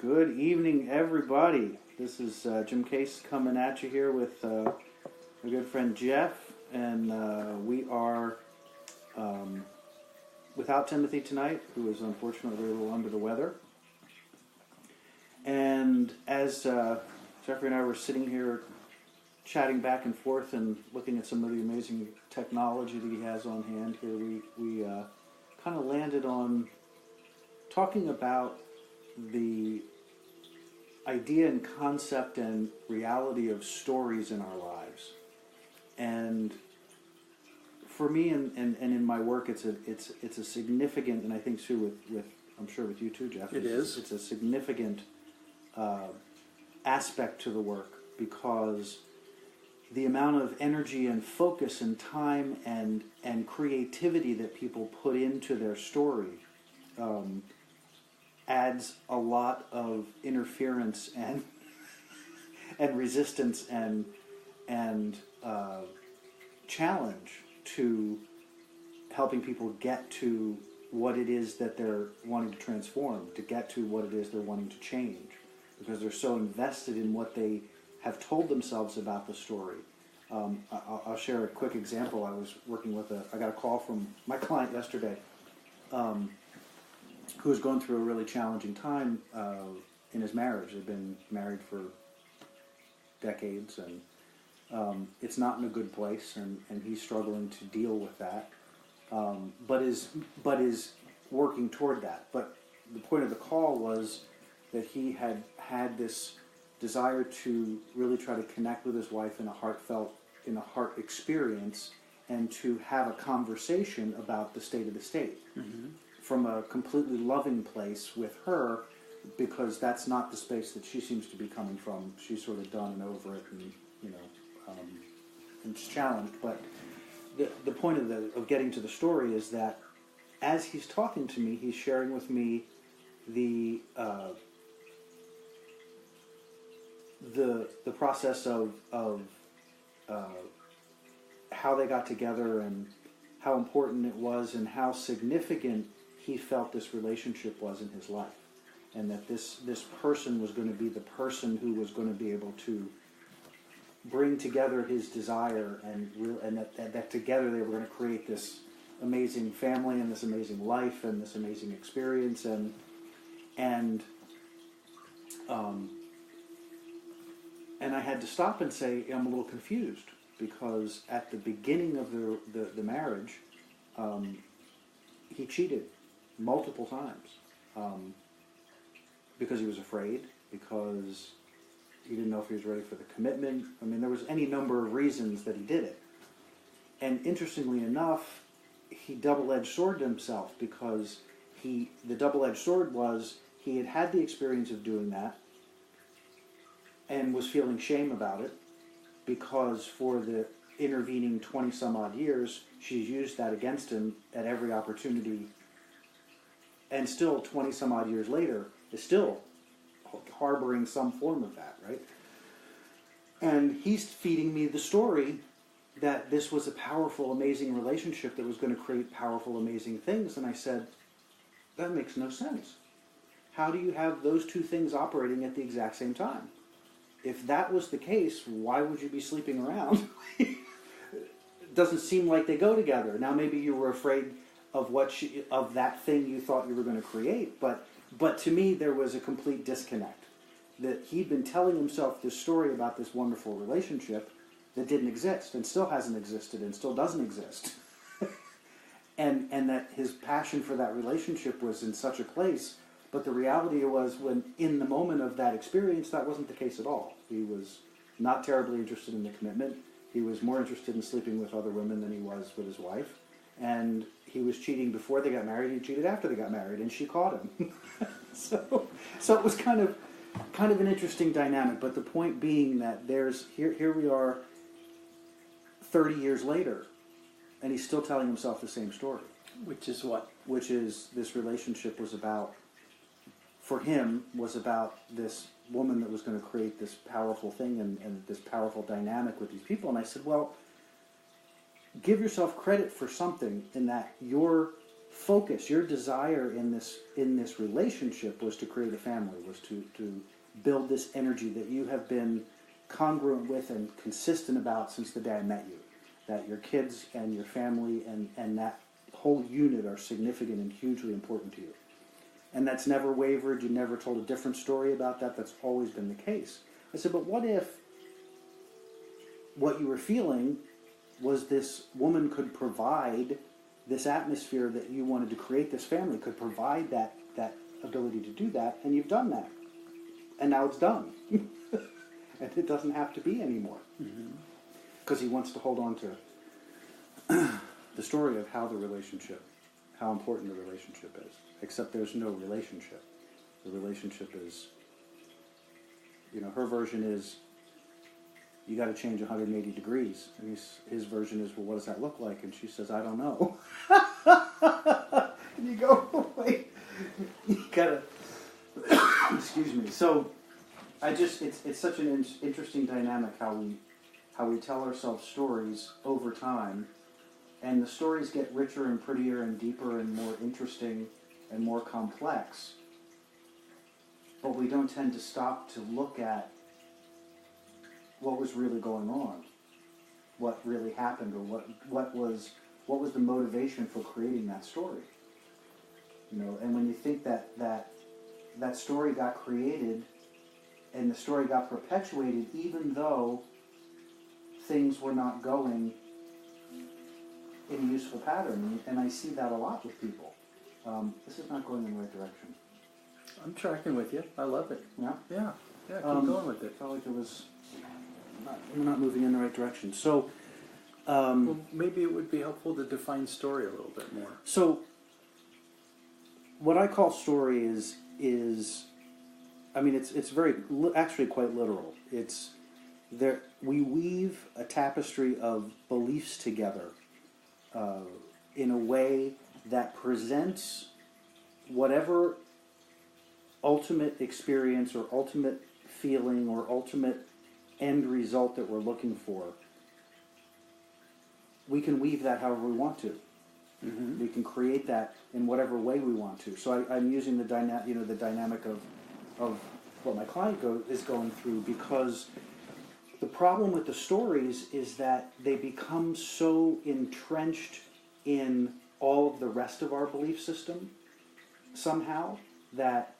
Good evening, everybody. This is Jim Case coming at you here with my good friend Jeff, and we are without Timothy tonight, who is unfortunately a little under the weather. And as Jeffrey and I were sitting here chatting back and forth and looking at some of the amazing technology that he has on hand here, we kind of landed on talking about the idea and concept and reality of stories in our lives. And for me and in my work, it's a significant, and I think too with I'm sure with you too, Jeff. It's a significant aspect to the work, because the amount of energy and focus and time and creativity that people put into their story adds a lot of interference and resistance and challenge to helping people get to what it is that they're wanting to transform, to get to what it is they're wanting to change, because they're so invested in what they have told themselves about the story. I'll share a quick example. I was working with I got a call from my client yesterday, who was going through a really challenging time in his marriage. They've been married for decades, and it's not in a good place, and he's struggling to deal with that, but is working toward that. But the point of the call was that he had this desire to really try to connect with his wife in a heart experience, and to have a conversation about the state of the state. Mm-hmm. From a completely loving place with her, because that's not the space that she seems to be coming from. She's sort of done and over it, and and it's challenged. But the point of getting to the story is that as he's talking to me, he's sharing with me the process of how they got together, and how important it was, and how significant he felt this relationship was in his life, and that this person was going to be the person who was going to be able to bring together his desire, and that together they were going to create this amazing family and this amazing life and this amazing experience, and I had to stop and say, I'm a little confused, because at the beginning of the marriage, he cheated multiple times, because he was afraid, because he didn't know if he was ready for the commitment. I mean, there was any number of reasons that he did it. And interestingly enough, he double-edged sworded himself, because the double-edged sword was he had the experience of doing that and was feeling shame about it, because for the intervening 20-some-odd years, she's used that against him at every opportunity, and still 20-some-odd years later is still harboring some form of that, right? And he's feeding me the story that this was a powerful, amazing relationship that was going to create powerful, amazing things. And I said, that makes no sense. How do you have those two things operating at the exact same time? If that was the case, why would you be sleeping around? It doesn't seem like they go together. Now, maybe you were afraid of of that thing you thought you were going to create, but to me, there was a complete disconnect. That he'd been telling himself this story about this wonderful relationship that didn't exist, and still hasn't existed, and still doesn't exist. and that his passion for that relationship was in such a place. But the reality was, when in the moment of that experience, that wasn't the case at all. He was not terribly interested in the commitment. He was more interested in sleeping with other women than he was with his wife. And he was cheating before they got married. He cheated after they got married, and she caught him. So it was kind of an interesting dynamic. But the point being that here we are 30 years later, and he's still telling himself the same story. Which is what? Which is, this relationship was about, for him, was about this woman that was going to create this powerful thing and this powerful dynamic with these people. And I said, well, give yourself credit for something, in that your focus, your desire in this relationship was to create a family, was to build this energy that you have been congruent with and consistent about since the day I met you. That your kids and your family and that whole unit are significant and hugely important to you. And that's never wavered. You never told a different story about that. That's always been the case. I said, but what if what you were feeling was this woman could provide this atmosphere that you wanted to create, this family could provide that ability to do that, and you've done that. And now it's done. And it doesn't have to be anymore. Because he wants to hold on to the story of how important the relationship is. Except there's no relationship. The relationship is, her version is, you got to change 180 degrees. And his version is, well, what does that look like? And she says, I don't know. And you go, wait, you gotta, excuse me. So, it's such an interesting dynamic how we tell ourselves stories over time, and the stories get richer and prettier and deeper and more interesting and more complex, but we don't tend to stop to look at what was really going on, what really happened, or what was the motivation for creating that story. And when you think that story got created and the story got perpetuated, even though things were not going in a useful pattern, and I see that a lot with people. This is not going in the right direction. I'm tracking with you. I love it. Yeah? Yeah. Yeah, keep going with it. I felt like we're not moving in the right direction. So, well, maybe it would be helpful to define story a little bit more. So, what I call story is I mean, it's very, actually quite literal. It's there. We weave a tapestry of beliefs together in a way that presents whatever ultimate experience or ultimate feeling or ultimate end result that we're looking for. We can weave that however we want to. We can create that in whatever way we want to. So I'm using the dynamic of what my client is going through, because the problem with the stories is that they become so entrenched in all of the rest of our belief system somehow that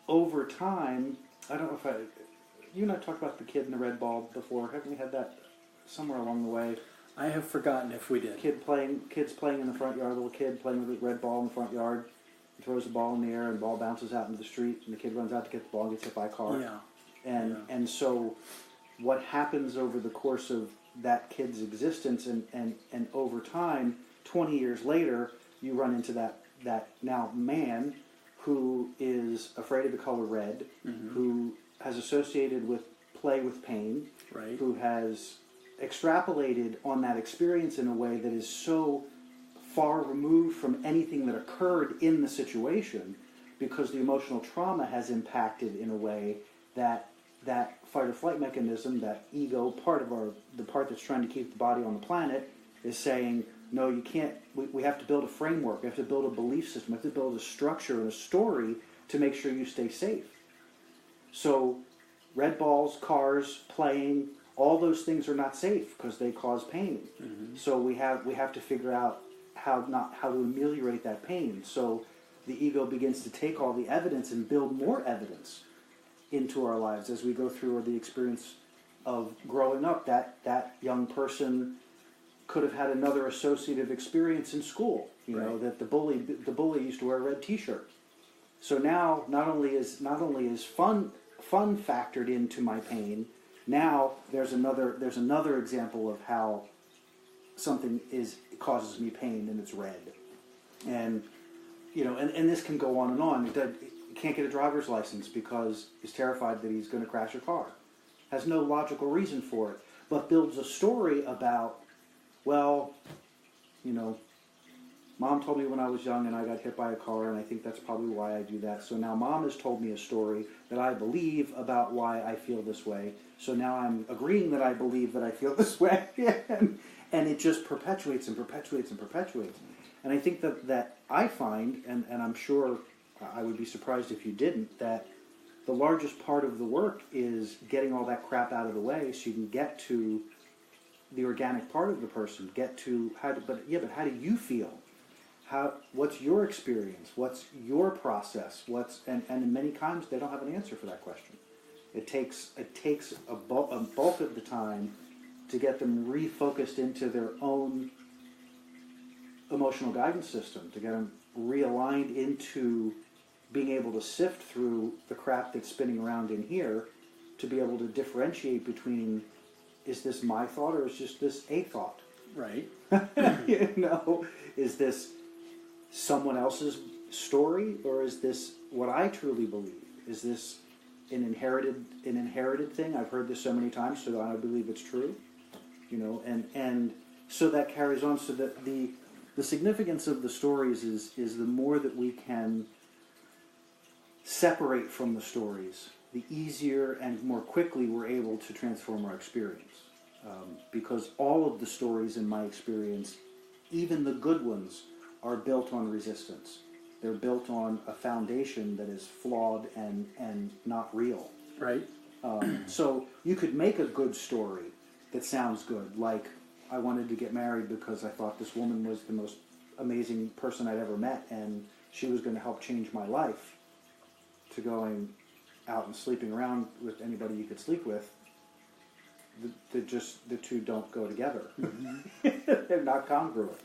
over time, I don't know if you and I talked about the kid in the red ball before. Haven't we had that somewhere along the way? I have forgotten if we did. Kids playing in the front yard, little kid playing with a red ball in the front yard. He throws the ball in the air and the ball bounces out into the street, and the kid runs out to get the ball and gets hit by a car. Yeah. And so what happens over the course of that kid's existence and over time, 20 years later, you run into that now man who is afraid of the color red, who has associated with play with pain, right, who has extrapolated on that experience in a way that is so far removed from anything that occurred in the situation, because the emotional trauma has impacted in a way that fight or flight mechanism, that ego part of the part that's trying to keep the body on the planet, is saying, no, you can't, we have to build a framework, we have to build a belief system, we have to build a structure and a story to make sure you stay safe. So red balls, cars, playing, all those things are not safe because they cause pain. So we have to figure out how to ameliorate that pain. So the ego begins to take all the evidence and build more evidence into our lives as we go through the experience of growing up. That young person could have had another associative experience in school. You know, that the bully used to wear a red T-shirt. So now not only is fun factored into my pain, now there's another example of how something causes me pain, and it's red. And and this can go on and on. He can't get a driver's license because he's terrified that he's going to crash a car. Has no logical reason for it, but builds a story about, well, Mom told me when I was young and I got hit by a car, and I think that's probably why I do that. So now Mom has told me a story that I believe about why I feel this way. So now I'm agreeing that I believe that I feel this way. And it just perpetuates and perpetuates and perpetuates. And I think that I find, and I'm sure I would be surprised if you didn't, that the largest part of the work is getting all that crap out of the way so you can get to the organic part of the person, get to but how do you feel? What's your experience? What's your process? And many times they don't have an answer for that question. It takes a bulk of the time to get them refocused into their own emotional guidance system, to get them realigned into being able to sift through the crap that's spinning around in here, to be able to differentiate between, is this my thought or is just this a thought? Right. Is this someone else's story, or is this what I truly believe? Is this an inherited thing? I've heard this so many times, so I believe it's true. And so that carries on. So that the significance of the stories is the more that we can separate from the stories, the easier and more quickly we're able to transform our experience. Because all of the stories, in my experience, even the good ones, are built on resistance. They're built on a foundation that is flawed and not real. Right. So you could make a good story that sounds good, like I wanted to get married because I thought this woman was the most amazing person I'd ever met, and she was going to help change my life, to going out and sleeping around with anybody you could sleep with. The two don't go together. Mm-hmm. They're not congruent.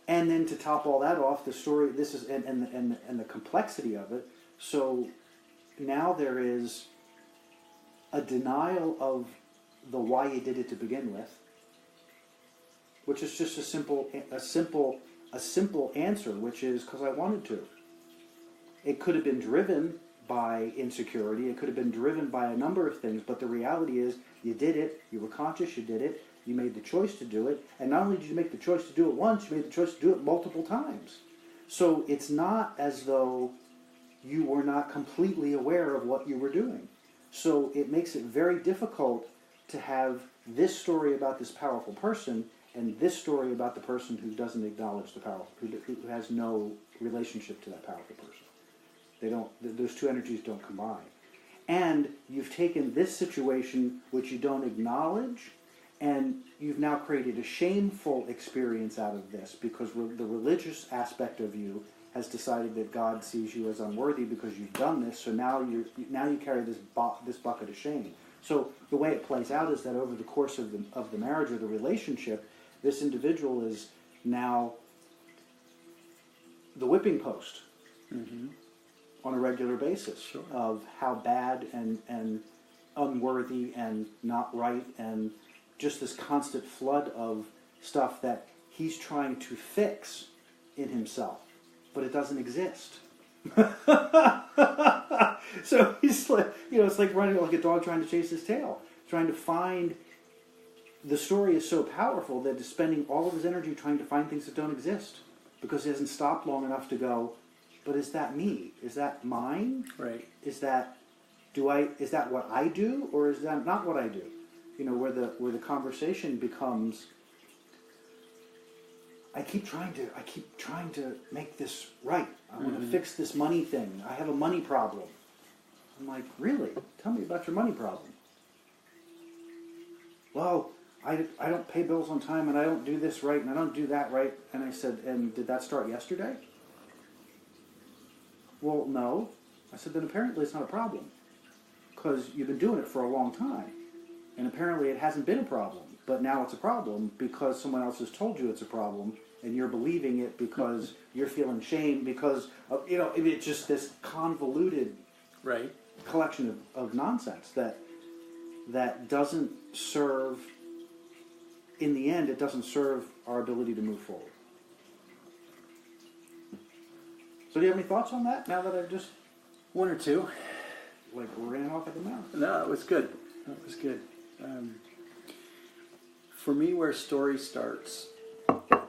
And then to top all that off, the story, this is and the complexity of it. So now there is a denial of the why you did it to begin with, which is just a simple answer, which is because I wanted to. It could have been driven by insecurity. It could have been driven by a number of things, but the reality is you did it. You were conscious. You did it. You made the choice to do it, and not only did you make the choice to do it once, you made the choice to do it multiple times. So it's not as though you were not completely aware of what you were doing. So it makes it very difficult to have this story about this powerful person and this story about the person who doesn't acknowledge the powerful, who has no relationship to that powerful person. They don't; those two energies don't combine. And you've taken this situation, which you don't acknowledge, and you've now created a shameful experience out of this, because the religious aspect of you has decided that God sees you as unworthy because you've done this. So now you carry this bucket of shame. So the way it plays out is that over the course of the marriage or the relationship, this individual is now the whipping post. Mm-hmm. On a regular basis. Sure. Of how bad and unworthy and not right, and just this constant flood of stuff that he's trying to fix in himself, but it doesn't exist. So he's like, it's like running like a dog trying to chase his tail, trying to find. The story is so powerful that he's spending all of his energy trying to find things that don't exist, because he hasn't stopped long enough to go, but is that me? Is that mine? Right. Is that what I do, or is that not what I do? Where the conversation becomes, I keep trying to make this right. I want to fix this money thing. I have a money problem. I'm like, really? Tell me about your money problem. Well, I don't pay bills on time, and I don't do this right, and I don't do that right. And I said, and did that start yesterday? Well, no. I said, then apparently it's not a problem, because you've been doing it for a long time. And apparently it hasn't been a problem, but now it's a problem because someone else has told you it's a problem, and you're believing it because you're feeling shame because of, it's just this convoluted collection of nonsense that doesn't serve, in the end, it doesn't serve our ability to move forward. So do you have any thoughts on that, now that I've just... One or two. Like ran off at the mouth? No, it was good. That was good. For me, where story starts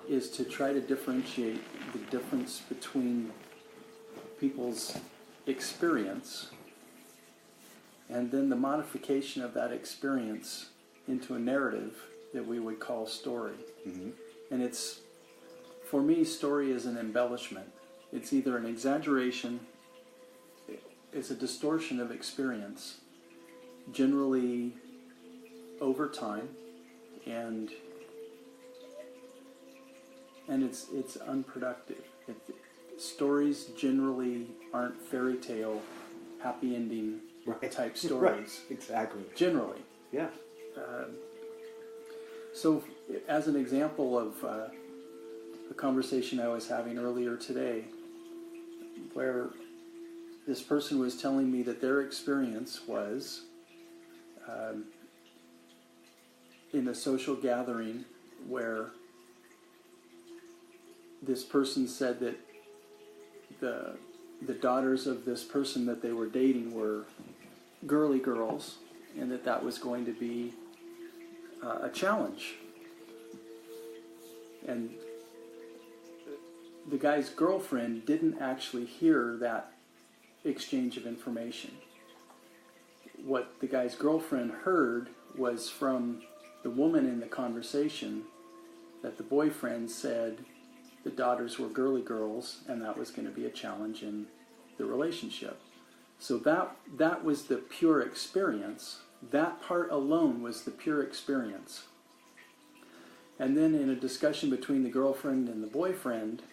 is to try to differentiate the difference between people's experience and then the modification of that experience into a narrative that we would call story. Mm-hmm. And it's for me, story is an embellishment. It's either an exaggeration, it's a distortion of experience, generally over time, and it's unproductive. Stories generally aren't fairy tale, happy ending type stories. Right. Exactly. Generally. Yeah. So, as an example of a conversation I was having earlier today, where this person was telling me that their experience was in a social gathering where this person said that the daughters of this person that they were dating were girly girls, and that was going to be a challenge. And the guy's girlfriend didn't actually hear that exchange of information. What the guy's girlfriend heard was from the woman in the conversation that the boyfriend said the daughters were girly girls, and that was going to be a challenge in the relationship. So that was the pure experience. That part alone was the pure experience. And then in a discussion between the girlfriend and the boyfriend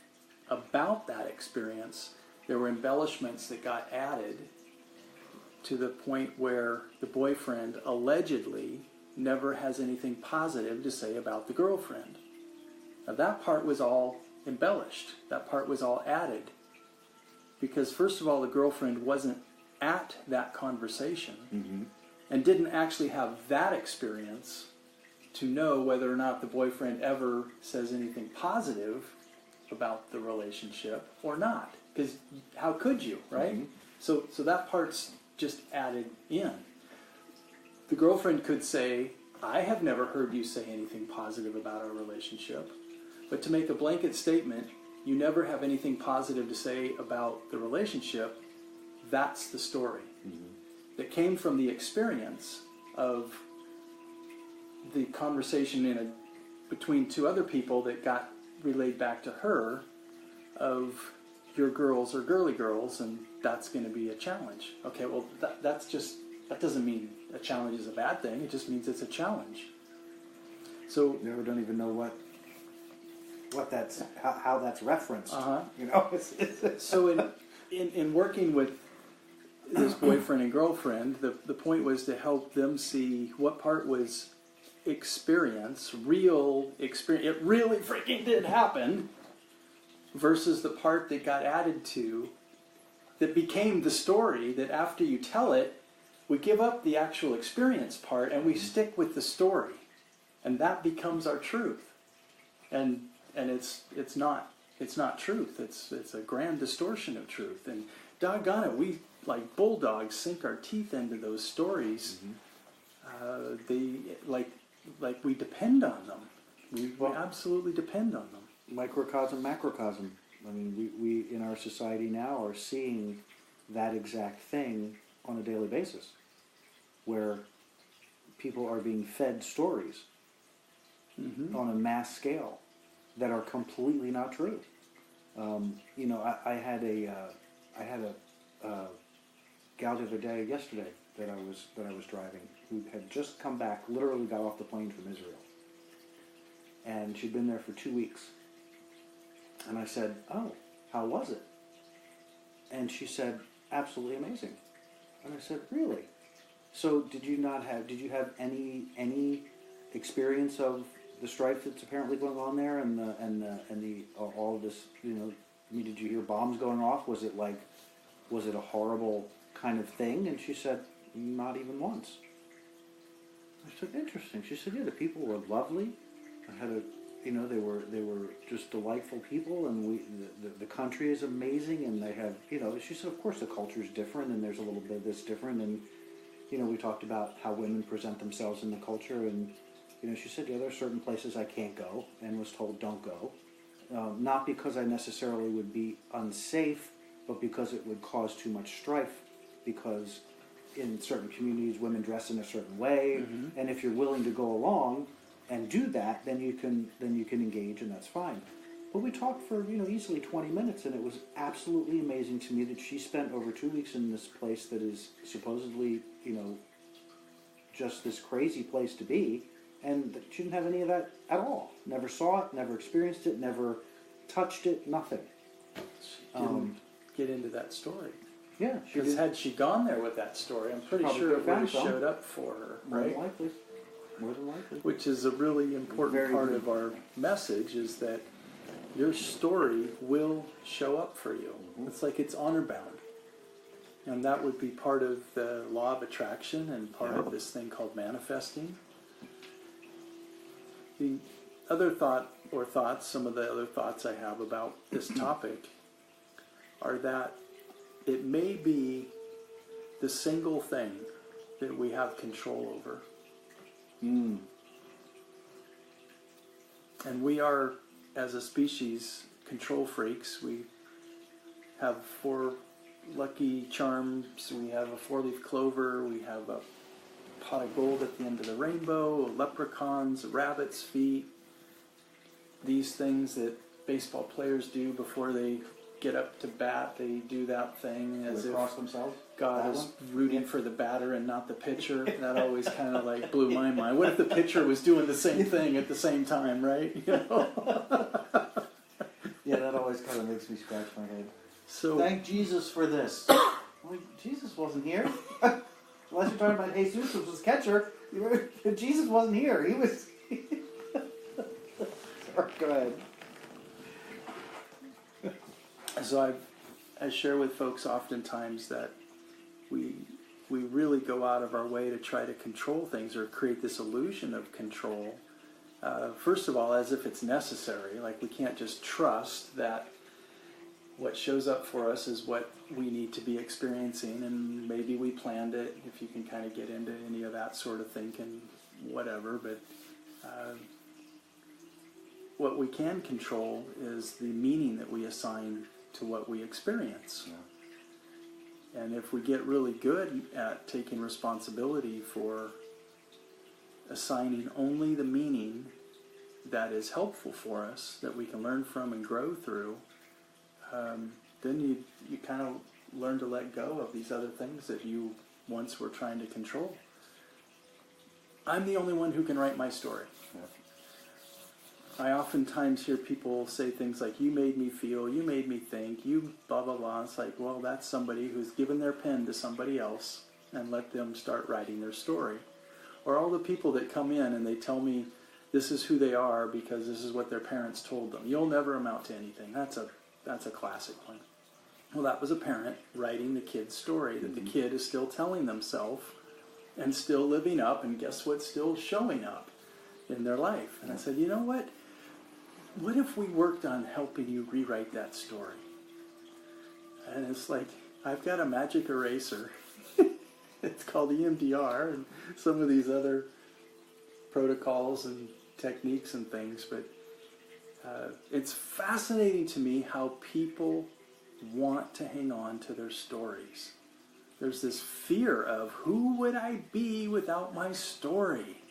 about that experience, there were embellishments that got added to the point where the boyfriend allegedly never has anything positive to say about the girlfriend. Now that part was all embellished. That part was all added. Because first of all, the girlfriend wasn't at that conversation and didn't actually have that experience to know whether or not the boyfriend ever says anything positive about the relationship or not. Because how could you, right? So that part's just added in. The girlfriend could say, I have never heard you say anything positive about our relationship. But to make a blanket statement, you never have anything positive to say about the relationship, that's the story. That came from the experience of the conversation between two other people that got relayed back to her of your girls are girly girls, and that's going to be a challenge. Okay, well, that doesn't mean a challenge is a bad thing. It just means it's a challenge. So You never don't even know what that's how that's referenced. You know. So in working with this boyfriend and girlfriend, the point was to help them see what part was experience, real experience. It really freaking did happen, versus the part that got added to, that became the story. That after you tell it, we give up the actual experience part and we stick with the story, and that becomes our truth. And it's not truth. It's a grand distortion of truth. And doggone it, we like bulldogs sink our teeth into those stories. We depend on them. We absolutely depend on them. Microcosm, macrocosm. I mean, we in our society now are seeing that exact thing on a daily basis, where people are being fed stories on a mass scale that are completely not true. I had a gal the other day, yesterday, that I was driving, who had just come back, literally got off the plane from Israel, and she'd been there for 2 weeks. And I said, "Oh, how was it?" And she said, "Absolutely amazing." And I said, "Really? So did you have any experience of the strife that's apparently going on there, and all of this, did you hear bombs going off? Was it a horrible kind of thing?" And she said, "Not even once." I said, "Interesting." She said, "Yeah, the people were lovely. I had they were just delightful people, and the country is amazing, and they have, she said, of course the culture is different, and there's a little bit of this different, and, we talked about how women present themselves in the culture, and, she said, there are certain places I can't go, and was told don't go, not because I necessarily would be unsafe, but because it would cause too much strife, because in certain communities women dress in a certain way, and if you're willing to go along and do that, then you can engage, and that's fine." But we talked for, easily 20 minutes, and it was absolutely amazing to me that she spent over 2 weeks in this place that is supposedly, just this crazy place to be, and that she didn't have any of that at all. Never saw it, never experienced it, never touched it, nothing. She didn't get into that story. Yeah, she Because did. had she gone there with that story, I'm pretty Probably sure it would have found some. showed up for her, More right? than likely. More than likely. Which is a really important Very part good. of our message, is that your story will show up for you. Mhm. It's like it's honor bound. And that would be part of the law of attraction and part of this thing called manifesting. The other thoughts, some of the other thoughts I have about this topic are that it may be the single thing that we have control over. Mm. And we are, as a species, control freaks. We have 4 lucky charms, we have a 4-leaf clover, we have a pot of gold at the end of the rainbow, leprechauns, rabbit's feet, these things that baseball players do before they get up to bat. They do that thing as They if cross themselves. God That is one? rooting for the batter and not the pitcher. That always kind of like blew my mind. What if the pitcher was doing the same thing at the same time, right? Yeah, that always kind of makes me scratch my head. So Thank Jesus for this. Well, Jesus wasn't here. Unless you're talking about Jesus, which was catcher. Jesus wasn't here. He was... Sorry, go ahead. So I share with folks oftentimes that we really go out of our way to try to control things or create this illusion of control. First of all, as if it's necessary. Like we can't just trust that what shows up for us is what we need to be experiencing, and maybe we planned it, if you can kind of get into any of that sort of thinking, whatever. But what we can control is the meaning that we assign to what we experience. Yeah. And if we get really good at taking responsibility for assigning only the meaning that is helpful for us, that we can learn from and grow through, then you kind of learn to let go of these other things that you once were trying to control. I'm the only one who can write my story. Yeah. I oftentimes hear people say things like, you made me feel, you made me think, you blah, blah, blah. It's like, well, that's somebody who's given their pen to somebody else and let them start writing their story. Or all the people that come in and they tell me this is who they are because this is what their parents told them. You'll never amount to anything. That's a classic one. Well, that was a parent writing the kid's story that the kid is still telling themselves and still living up, and guess what's still showing up in their life. And I said, you know what? What if we worked on helping you rewrite that story? And it's like, I've got a magic eraser. It's called EMDR and some of these other protocols and techniques and things, but it's fascinating to me how people want to hang on to their stories. There's this fear of, who would I be without my story?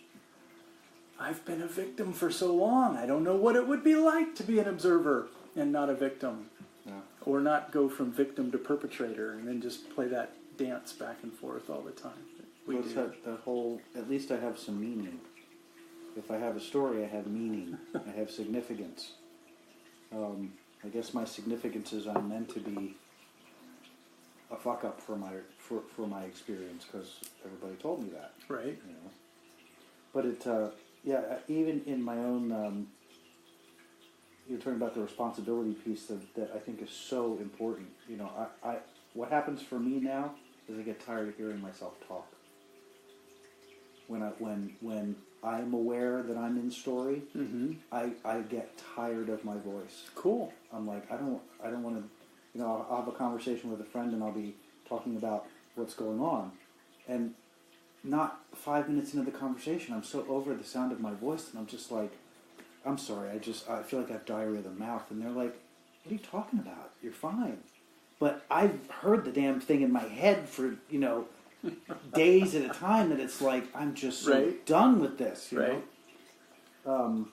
I've been a victim for so long. I don't know what it would be like to be an observer and not a victim. Yeah. Or not go from victim to perpetrator and then just play that dance back and forth all the time. We Well, it's do. the whole, at least I have some meaning. If I have a story, I have meaning. I have significance. I guess my significance is I'm meant to be a fuck up for my experience because everybody told me that. Right. You know? But even in my own, you're talking about the responsibility piece that I think is so important. You know, I what happens for me now is I get tired of hearing myself talk. When I'm aware that I'm in story, Mm-hmm. I get tired of my voice. Cool. I'm like, I don't want to, you know, I'll have a conversation with a friend and I'll be talking about what's going on. And not 5 minutes into the conversation, I'm so over the sound of my voice and I'm just like, I'm sorry, I feel like I have diarrhea of the mouth. And they're like, what are you talking about? You're fine. But I've heard the damn thing in my head for, you know, days at a time that it's like, I'm just so Right. done with this, you Right. know?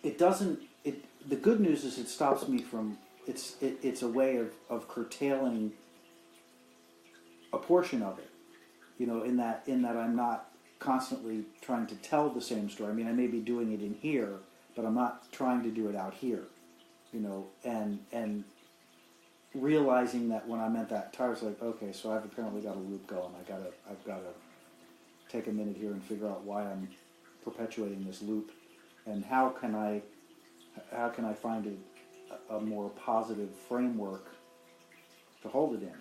It doesn't, the good news is it stops me from, it's a way of curtailing a portion of it, in that I'm not constantly trying to tell the same story. I mean, I may be doing it in here, but I'm not trying to do it out here, and realizing that when I'm at that tire, it's like, okay, so I've apparently got a loop going. I've got to take a minute here and figure out why I'm perpetuating this loop, and how can I find a more positive framework to hold it in,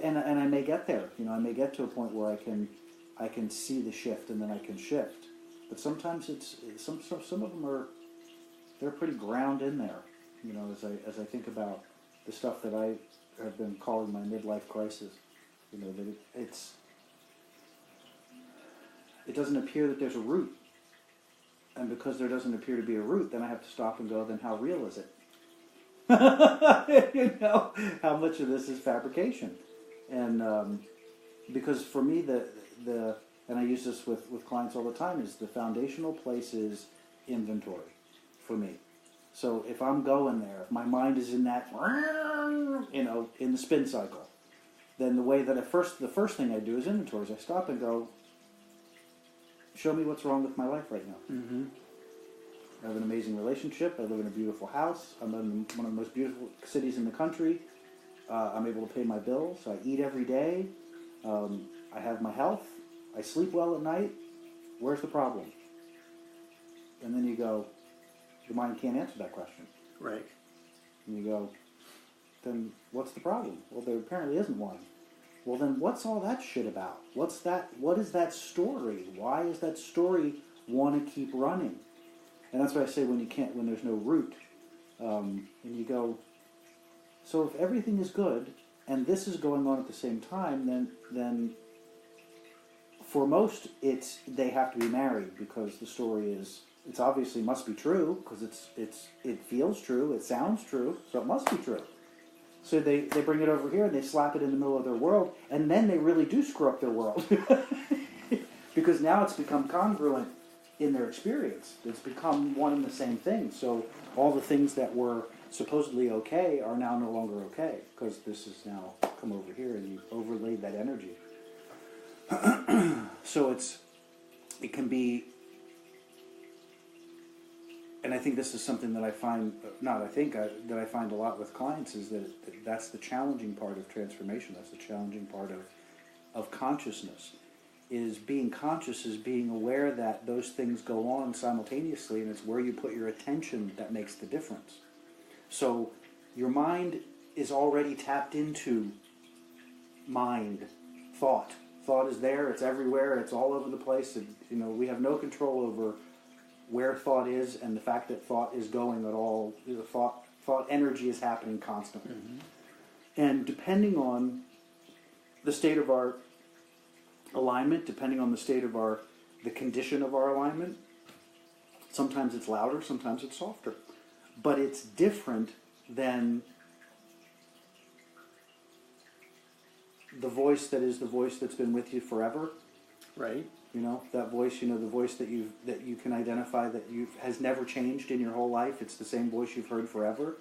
and I may get there, I may get to a point where I can see the shift, and then I can shift, but sometimes it's some of them they're pretty ground in there, as I think about the stuff that I have been calling my midlife crisis, that it doesn't appear that there's a root. And because there doesn't appear to be a root, then I have to stop and go, then how real is it? How much of this is fabrication? And because for me, and I use this with clients all the time, is the foundational place is inventory for me. So if I'm going there, if my mind is in that, in the spin cycle, then the way that the first thing I do is inventory. Is I stop and go, show me what's wrong with my life right now. Mm-hmm. I have an amazing relationship. I live in a beautiful house. I'm in one of the most beautiful cities in the country. I'm able to pay my bills. I eat every day. I have my health. I sleep well at night. Where's the problem? And then you go, your mind can't answer that question. Right. And you go, then what's the problem? Well, there apparently isn't one. Well, then what's all that shit about? What is that story? Why is that story want to keep running? And that's why I say when there's no root, and you go, so if everything is good, and this is going on at the same time, then for most, they have to be married, because the story it's obviously must be true, because it feels true, it sounds true, so it must be true. So they bring it over here and they slap it in the middle of their world, and then they really do screw up their world. Because now it's become congruent in their experience. It's become one and the same thing. So all the things that were supposedly okay are now no longer okay, because this has now come over here and you've overlaid that energy. So it can be, and I think this is something that I find, that I find a lot with clients, is that that's the challenging part of transformation. That's the challenging part of consciousness. Is being conscious, is being aware that those things go on simultaneously, and it's where you put your attention that makes the difference. So your mind is already tapped into mind, thought. Thought is there, it's everywhere, it's all over the place. We have no control over where thought is, and the fact that thought is going at all. Thought energy is happening constantly. Mm-hmm. And depending on the state of our alignment, depending on the state of the condition of our alignment, sometimes it's louder, sometimes it's softer. But it's different than the voice that is the voice that's been with you forever. Right. That voice, the voice that you can identify that has never changed in your whole life. It's the same voice you've heard forever.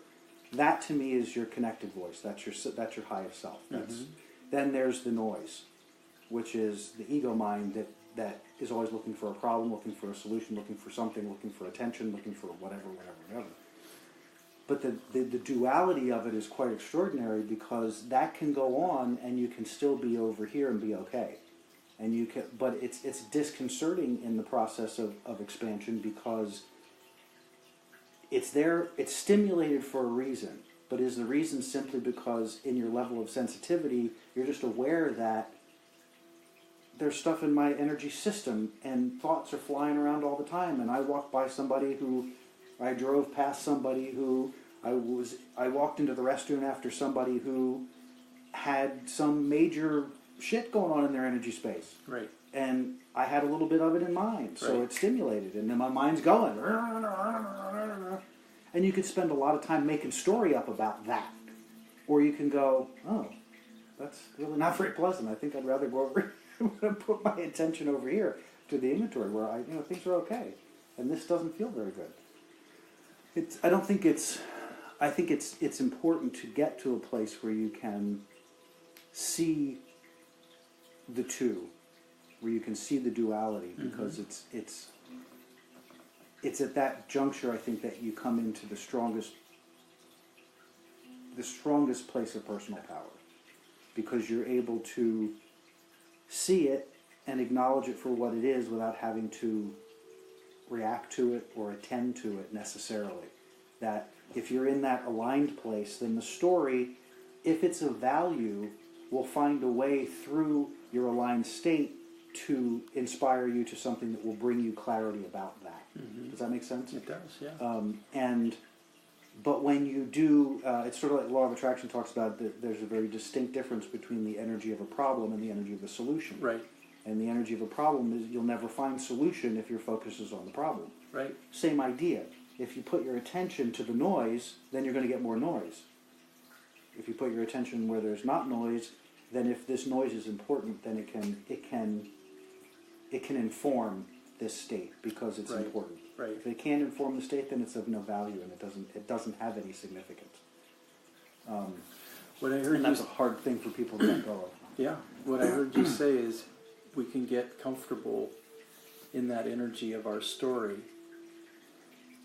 That to me is your connected voice. That's your highest self. Then there's the noise, which is the ego mind that is always looking for a problem, looking for a solution, looking for something, looking for attention, looking for whatever. But the duality of it is quite extraordinary, because that can go on and you can still be over here and be okay. But it's disconcerting in the process of expansion, because it's there, it's stimulated for a reason. But is the reason simply because in your level of sensitivity, you're just aware that there's stuff in my energy system and thoughts are flying around all the time, and I walked by somebody I drove past somebody who I walked into the restroom after somebody who had some major shit going on in their energy space. Right. And I had a little bit of it in mind, so it's stimulated, and then my mind's going. And you could spend a lot of time making story up about that. Or you can go, oh, that's really not very pleasant. I think I'd rather go over and put my attention over here to the inventory where things are okay. And this doesn't feel very good. I think it's important to get to a place where you can see the two, where you can see the duality, because it's at that juncture, I think, that you come into the strongest place of personal power, because you're able to see it and acknowledge it for what it is without having to react to it or attend to it necessarily. That if you're in that aligned place, then the story, if it's of value, will find a way through your aligned state to inspire you to something that will bring you clarity about that. Does that make sense? It does, yeah. But when you do, it's sort of like law of attraction talks about that there's a very distinct difference between the energy of a problem and the energy of a solution. Right. And the energy of a problem is you'll never find solution if your focus is on the problem. Right. Same idea. If you put your attention to the noise, then you're going to get more noise. If you put your attention where there's not noise, then if this noise is important, then it can inform this state because it's important. Right. If it can't inform the state, then it's of no value and it doesn't have any significance. What I heard and that's a hard thing for people to let go of. Yeah. What I heard you say is we can get comfortable in that energy of our story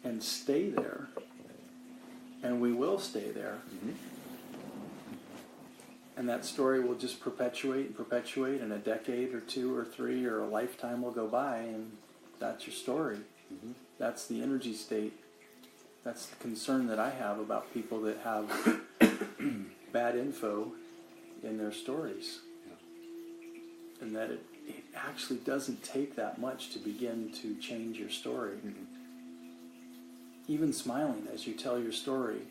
and stay there, and we will stay there. And that story will just perpetuate and perpetuate, and a decade or two or three or a lifetime will go by, and that's your story. That's the energy state. That's the concern that I have about people that have bad info in their stories. And that it actually doesn't take that much to begin to change your story. Even smiling as you tell your story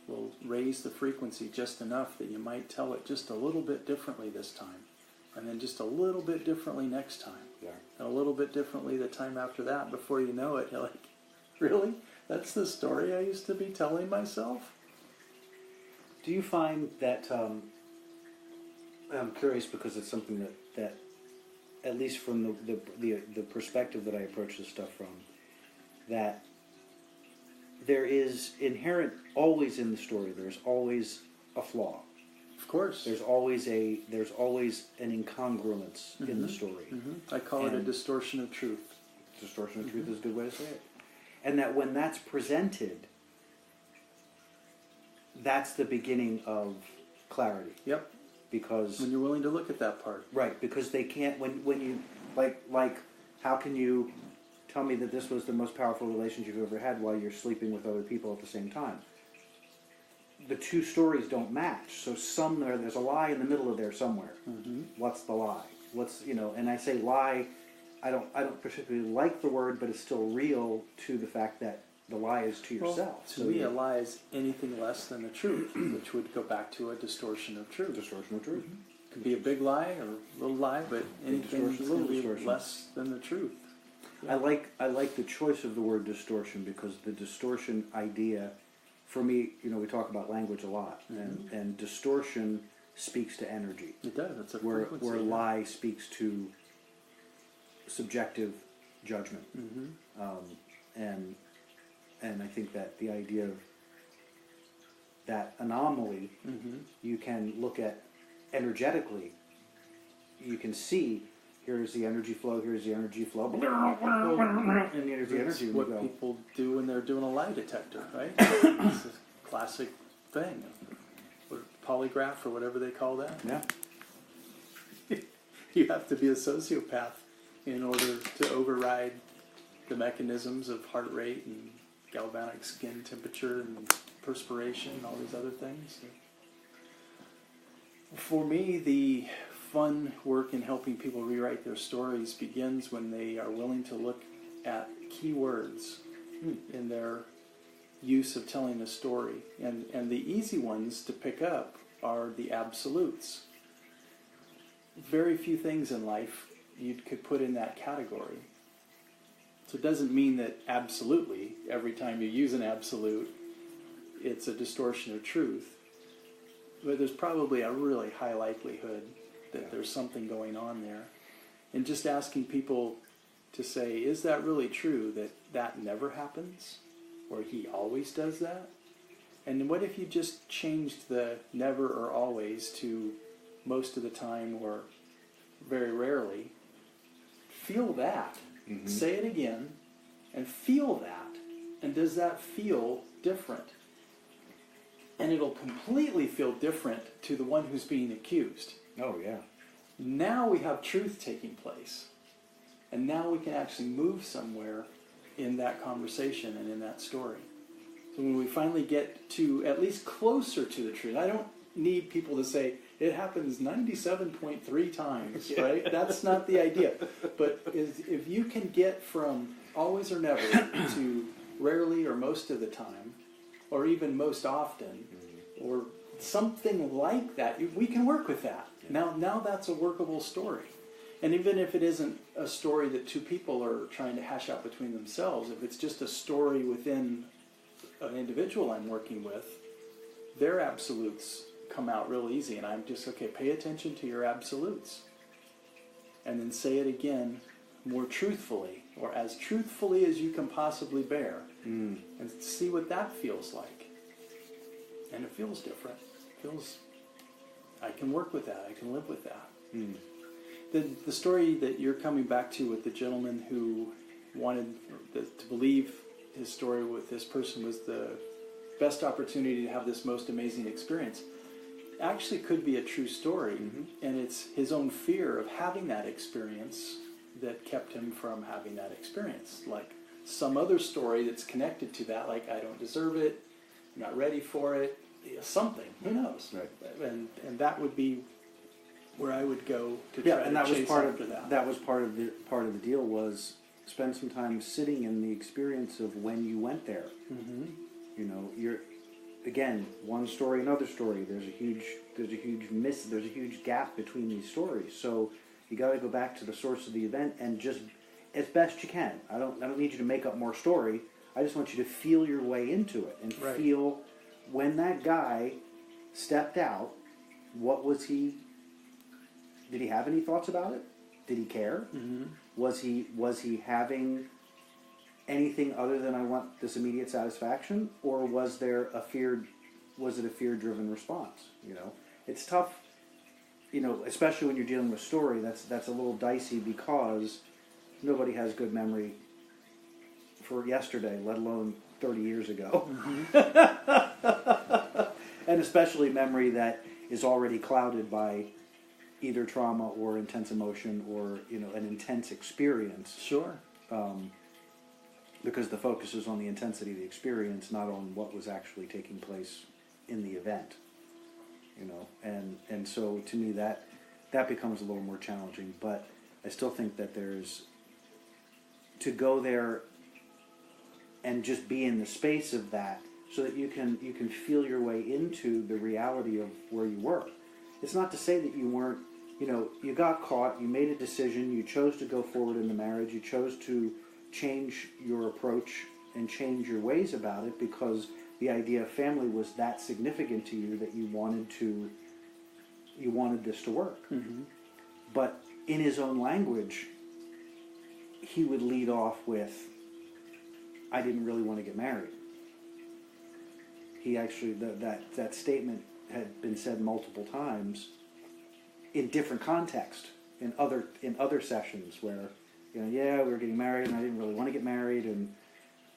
will raise the frequency just enough that you might tell it just a little bit differently this time, and then just a little bit differently next time, and a little bit differently the time after that. Before you know it, you're like, really? That's the story I used to be telling myself? Do you find that, I'm curious because it's something that at least from the perspective that I approach this stuff from, that there is inherent always in the story. There's always a flaw. Of course. There's always an incongruence in the story. I call it a distortion of truth. Distortion of truth is a good way to say it. And that when that's presented, that's the beginning of clarity. Yep. Because when you're willing to look at that part. Right, because they can't when you like how can you tell me that this was the most powerful relationship you've ever had while you're sleeping with other people at the same time? The two stories don't match. So there's a lie in the middle of there somewhere. What's the lie? And I say lie, I don't particularly like the word, but it's still real to the fact that the lie is to yourself. Well, to me, a lie is anything less than the truth, which would go back to a distortion of truth. Distortion of truth. It can be a big lie or a little lie, but anything that's going to be less than the truth. Yeah. I like the choice of the word distortion, because the distortion idea, for me, we talk about language a lot, and distortion speaks to energy. It does. It's a frequency. Where lie speaks to subjective judgment. And I think that the idea of that anomaly, you can look at energetically. You can see, here's the energy flow, here's the energy flow, and here's the energy. That's what people do when they're doing a lie detector, right? It's a classic thing. Polygraph or whatever they call that. Yeah. You have to be a sociopath in order to override the mechanisms of heart rate and galvanic skin temperature and perspiration and all these other things. For me, the fun work in helping people rewrite their stories begins when they are willing to look at keywords in their use of telling a story. And the easy ones to pick up are the absolutes. Very few things in life you could put in that category. So it doesn't mean that absolutely, every time you use an absolute, it's a distortion of truth. But there's probably a really high likelihood that there's something going on there. And just asking people to say, is that really true that that never happens? Or he always does that? And what if you just changed the never or always to most of the time or very rarely? Feel that. Mm-hmm. Say it again and feel that. And does that feel different? And it'll completely feel different to the one who's being accused. Oh, yeah. Now we have truth taking place. And now we can actually move somewhere in that conversation and in that story. So when we finally get to at least closer to the truth, I don't need people to say, it happens 97.3 times, right? That's not the idea. But if you can get from always or never to rarely or most of the time, or even most often, or something like that, we can work with that. Now that's a workable story. And even if it isn't a story that two people are trying to hash out between themselves, if it's just a story within an individual I'm working with, their absolutes come out real easy. And I'm just, okay, pay attention to your absolutes. And then say it again more truthfully, or as truthfully as you can possibly bear. And see what that feels like. And it feels different. It feels, I can work with that. I can live with that. The story that you're coming back to with the gentleman who wanted to believe his story with this person was the best opportunity to have this most amazing experience actually could be a true story. And it's his own fear of having that experience that kept him from having that experience. Like some other story that's connected to that, like I don't deserve it, I'm not ready for it, something, who knows? Right. And that would be where I would go to try and to that was chase part after of that. that was part of the deal was spend some time sitting in the experience of when you went there. You know, you're again one story, another story. There's a huge gap between these stories. So you got to go back to the source of the event and just as best you can. I don't need you to make up more story. I just want you to feel your way into it and feel when that guy stepped out. What was he? Did he have any thoughts about it? Did he care? Was he having anything other than I want this immediate satisfaction, or was there a fear? Was it a fear-driven response? You know, it's tough. You know, especially when you're dealing with story, that's a little dicey because nobody has good memory for yesterday, let alone 30 years ago, and especially memory that is already clouded by either trauma or intense emotion or, you know, an intense experience. Sure. Because the focus is on the intensity of the experience, not on what was actually taking place in the event. You know, and so to me that becomes a little more challenging. But I still think that there's to go there and just be in the space of that, so that you can feel your way into the reality of where you were. It's not to say that you weren't, you know, you got caught, you made a decision, you chose to go forward in the marriage, you chose to change your approach and change your ways about it because the idea of family was that significant to you that you wanted this to work. But in his own language, he would lead off with, I didn't really want to get married. He actually, that statement had been said multiple times in different context, in other sessions where, you know, yeah, we were getting married and I didn't really want to get married and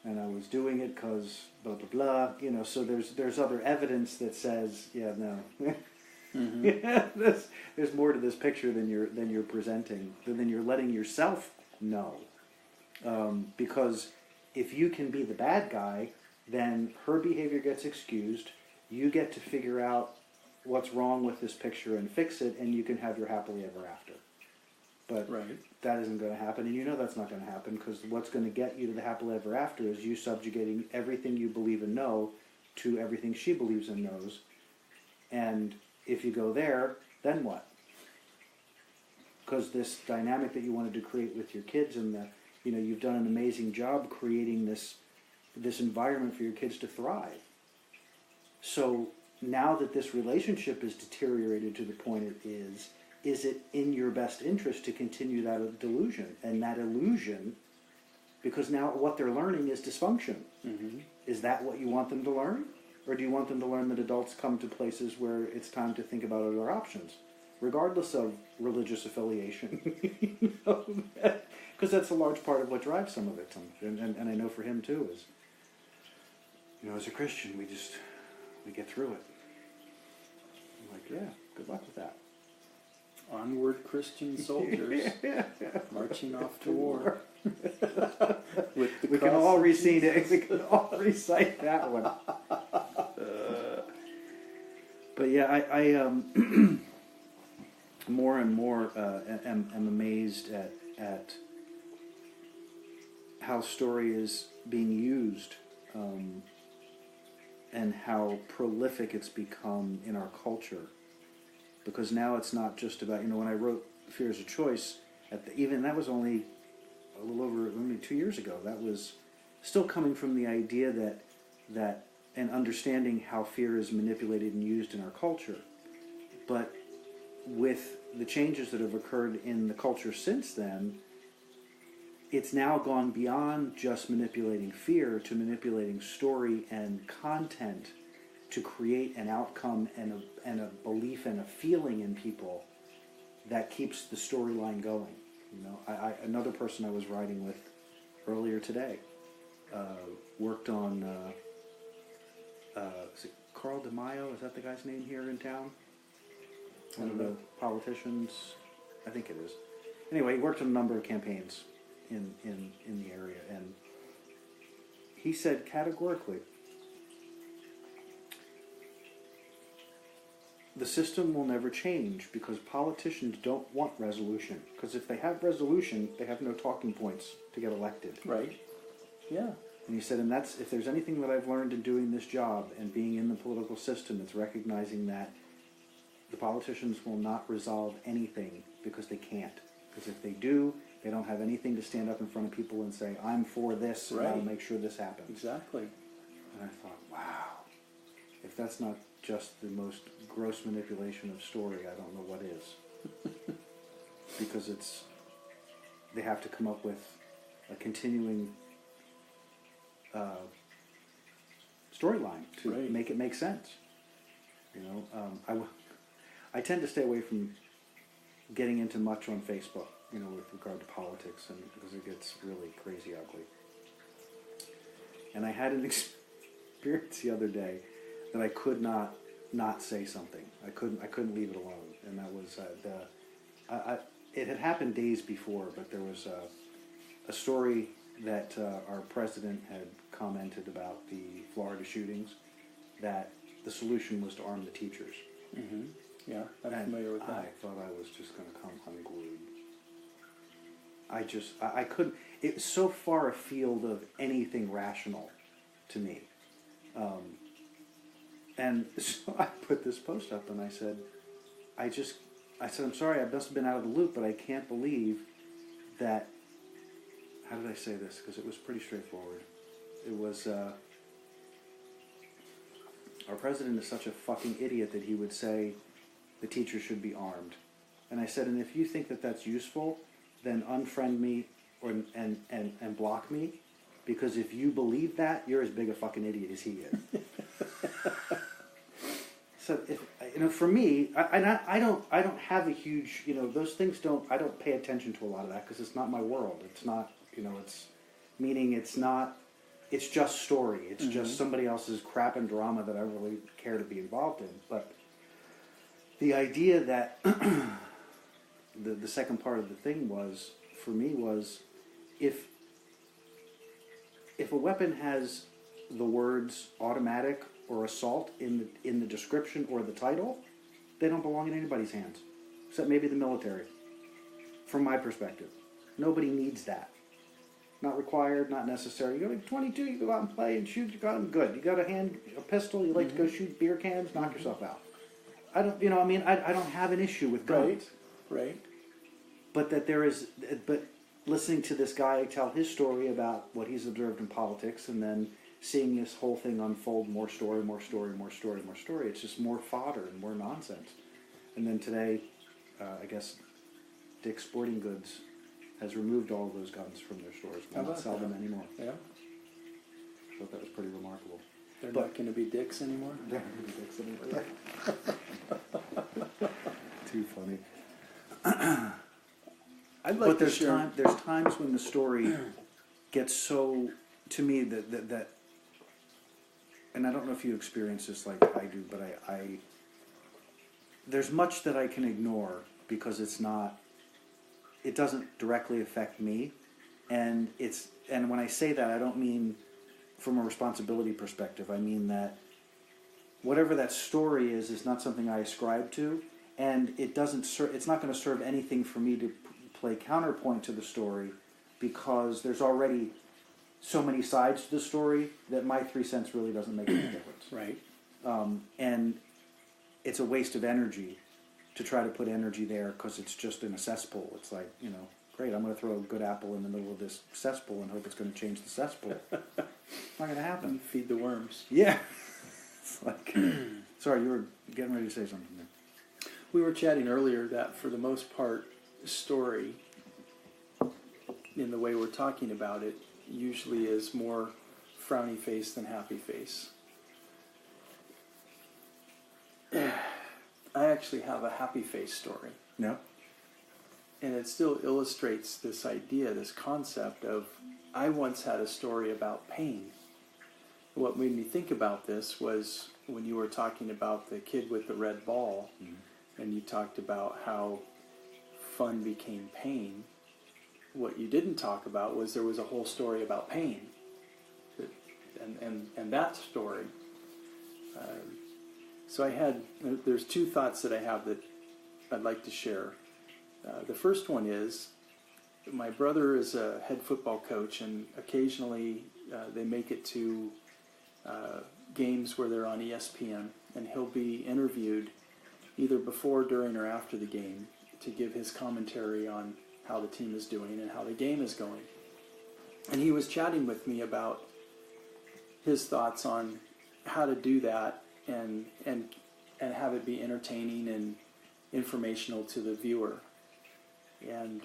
I was doing it because blah blah blah, you know. So there's other evidence that says, yeah, no, there's more to this picture than you're presenting, than you're letting yourself know, because if you can be the bad guy, then her behavior gets excused. You get to figure out what's wrong with this picture and fix it, and you can have your happily ever after. But that isn't going to happen, and you know that's not going to happen, because what's going to get you to the happily ever after is you subjugating everything you believe and know to everything she believes and knows. And if you go there, then what? Because this dynamic that you wanted to create with your kids, and you've done an amazing job creating this environment for your kids to thrive. So now that this relationship is deteriorated to the point it is it in your best interest to continue that delusion and that illusion? Because now what they're learning is dysfunction. Is that what you want them to learn? Or do you want them to learn that adults come to places where it's time to think about other options, regardless of religious affiliation? Because that's a large part of what drives some of it. And I know for him too is, as a Christian, we get through it. I'm like, yeah, good luck with that. Onward, Christian soldiers, marching off to war. With the We can all recite it. We can all recite that one. But yeah, I more and more am amazed at how story is being used, and how prolific it's become in our culture. Because now it's not just about, when I wrote Fear is a Choice, even that was only a little over, only 2 years ago. That was still coming from the idea that and understanding how fear is manipulated and used in our culture. But with the changes that have occurred in the culture since then, it's now gone beyond just manipulating fear to manipulating story and content to create an outcome and a belief and a feeling in people that keeps the storyline going. Another person I was writing with earlier today worked on, is it Carl DeMaio? Is that the guy's name here in town? One of the politicians, I think it is. Anyway, he worked on a number of campaigns in the area, and he said categorically, the system will never change because politicians don't want resolution. Because if they have resolution, they have no talking points to get elected. Right. Yeah. And he said, and that's, if there's anything that I've learned in doing this job and being in the political system, it's recognizing that the politicians will not resolve anything because they can't. Because if they do, they don't have anything to stand up in front of people and say, I'm for this, and I'll make sure this happens. Exactly. And I thought, wow, if that's not just the most gross manipulation of story, I don't know what is. Because they have to come up with a continuing storyline to make it make sense. I tend to stay away from getting into much on Facebook, with regard to politics, and because it gets really crazy ugly. And I had an experience the other day that I could not say something. I couldn't leave it alone, and that was it had happened days before, but there was a story that our president had commented about the Florida shootings, that the solution was to arm the teachers. Mm-hmm. Yeah, I'm familiar with that. I thought I was just going to come unglued. I couldn't. It was so far afield of anything rational to me. And so I put this post up and I said, I'm sorry, I must have been out of the loop, but I can't believe that, how did I say this? Because it was pretty straightforward. It was, our president is such a fucking idiot that he would say the teachers should be armed. And I said, and if you think that that's useful, then unfriend me and block me, because if you believe that, you're as big a fucking idiot as he is. So for me, I don't have a huge, those things I don't pay attention to a lot of that because it's not my world. It's not, it's just story. It's just somebody else's crap and drama that I really care to be involved in. But the idea that the second part of the thing was, for me, was if a weapon has the words automatic or assault in the description or the title, they don't belong in anybody's hands, except maybe the military. From my perspective, nobody needs that. Not required, not necessary. You're like 22, you go out and play and shoot. You got them good. You got a pistol. You like to go shoot beer cans. Knock yourself out. I don't, I don't have an issue with guns. Right. But but listening to this guy tell his story about what he's observed in politics, and then seeing this whole thing unfold, more story, it's just more fodder and more nonsense. And then today, I guess Dick's Sporting Goods has removed all of those guns from their stores. Will not sell them anymore. Yeah. I thought that was pretty remarkable. They're not going to be dicks anymore? Yeah, too funny. I'd like But to there's share. there's times when the story gets so, to me, that and I don't know if you experience this like I do, but I there's much that I can ignore because it doesn't directly affect me, and when I say that, I don't mean from a responsibility perspective. I mean that whatever that story is not something I ascribe to, and it's not going to serve anything for me to play counterpoint to the story, because there's already so many sides to the story that my 3 cents really doesn't make any difference. Right. And it's a waste of energy to try to put energy there because it's just in a cesspool. It's like, great, I'm going to throw a good apple in the middle of this cesspool and hope it's going to change the cesspool. It's not going to happen. Feed the worms. Yeah. It's like, sorry, you were getting ready to say something there. We were chatting earlier that for the most part, story, in the way we're talking about it, usually is more frowny face than happy face. I actually have a happy face story. No? And it still illustrates this idea, this concept of, I once had a story about pain. What made me think about this was when you were talking about the kid with the red ball, and you talked about how fun became pain. What you didn't talk about was there was a whole story about pain. And that story. So there's two thoughts that I have that I'd like to share. The first one is, my brother is a head football coach, and occasionally they make it to games where they're on ESPN, and he'll be interviewed either before, during, or after the game to give his commentary on how the team is doing and how the game is going. And he was chatting with me about his thoughts on how to do that and have it be entertaining and informational to the viewer. And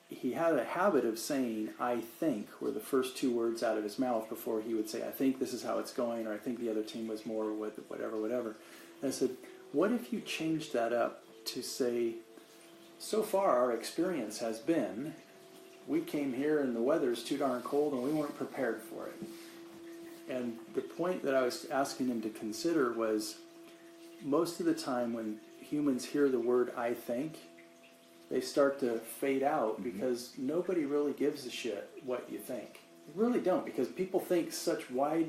he had a habit of saying, I think, were the first two words out of his mouth before he would say, I think this is how it's going, or I think the other team was more, whatever. And I said, what if you changed that up to say, so far our experience has been, we came here and the weather's too darn cold and we weren't prepared for it. And the point that I was asking him to consider was, most of the time when humans hear the word I think, they start to fade out because nobody really gives a shit what you think. They really don't, because people think such wide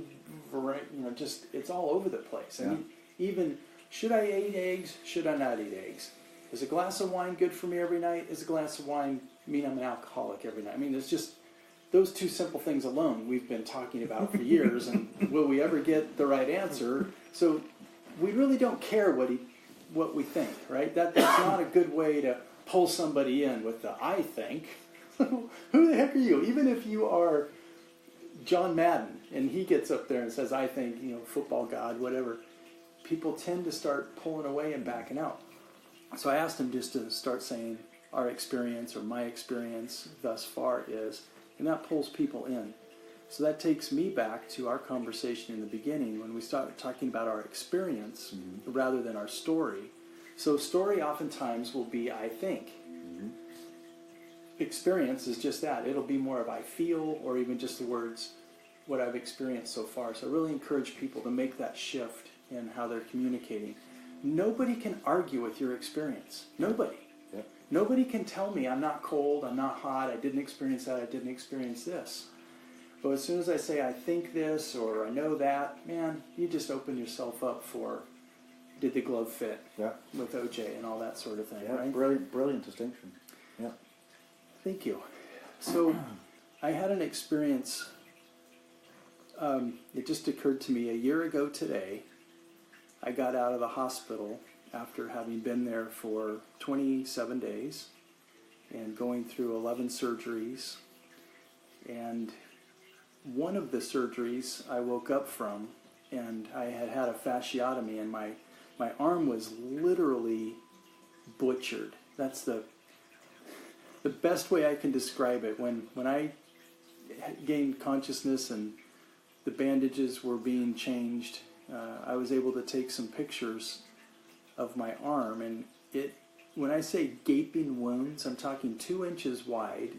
variety, just, it's all over the place. I mean, even, should I eat eggs? Should I not eat eggs? Is a glass of wine good for me every night? Is a glass of wine mean I'm an alcoholic every night? I mean, it's just those two simple things alone we've been talking about for years, and will we ever get the right answer? So we really don't care what we think, right? That's not a good way to pull somebody in with the I think. Who the heck are you? Even if you are John Madden and he gets up there and says, I think, football god, whatever, people tend to start pulling away and backing out. So I asked him just to start saying our experience or my experience thus far is, and that pulls people in. So that takes me back to our conversation in the beginning when we started talking about our experience rather than our story. So story oftentimes will be I think. Experience is just that. It'll be more of I feel, or even just the words, what I've experienced so far. So I really encourage people to make that shift in how they're communicating. Nobody can argue with your experience. Nobody. Yep. Nobody can tell me I'm not cold, I'm not hot, I didn't experience that, I didn't experience this. But as soon as I say I think this or I know that, man, you just open yourself up for, did the glove fit with OJ and all that sort of thing, right? Brilliant distinction. Yeah. Thank you. So I had an experience, it just occurred to me a year ago today. I got out of the hospital after having been there for 27 days and going through 11 surgeries. And one of the surgeries I woke up from, and I had a fasciotomy, and my arm was literally butchered. That's the best way I can describe it. When I gained consciousness and the bandages were being changed, I was able to take some pictures of my arm, and when I say gaping wounds, I'm talking 2 inches wide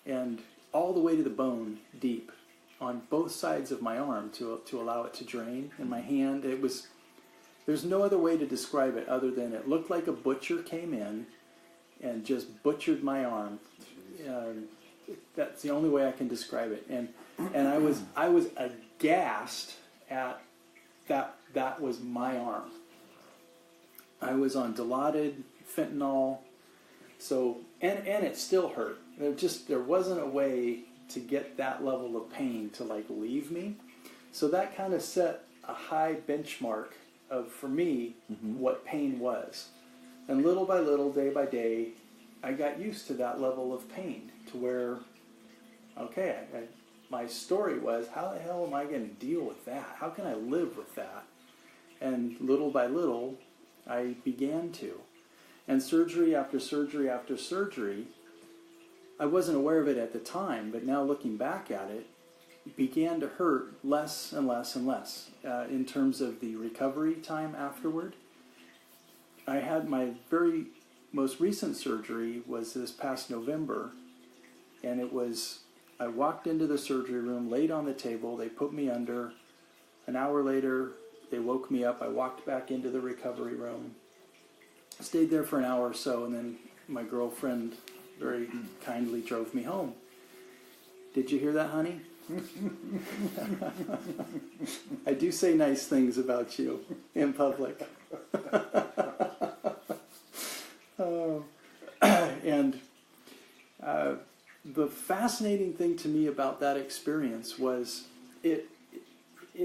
and all the way to the bone deep on both sides of my arm to allow it to drain. In my hand, there's no other way to describe it other than it looked like a butcher came in and just butchered my arm. That's the only way I can describe it. And I was aghast at that was my arm. I was on Dilaudid, fentanyl, so and it still hurt. There wasn't a way to get that level of pain to like leave me. So that kind of set a high benchmark of, for me, what pain was. And little by little, day by day, I got used to that level of pain to where, okay, my story was, how the hell am I going to deal with that? How can I live with that? And little by little, I began to. And surgery after surgery after surgery, I wasn't aware of it at the time, but now looking back at it, began to hurt less and less and less in terms of the recovery time afterward. I had my very most recent surgery was this past November, and I walked into the surgery room, laid on the table, they put me under. An hour later, they woke me up, I walked back into the recovery room, stayed there for an hour or so, and then my girlfriend very kindly drove me home. Did you hear that, honey? I do say nice things about you in public. And the fascinating thing to me about that experience was it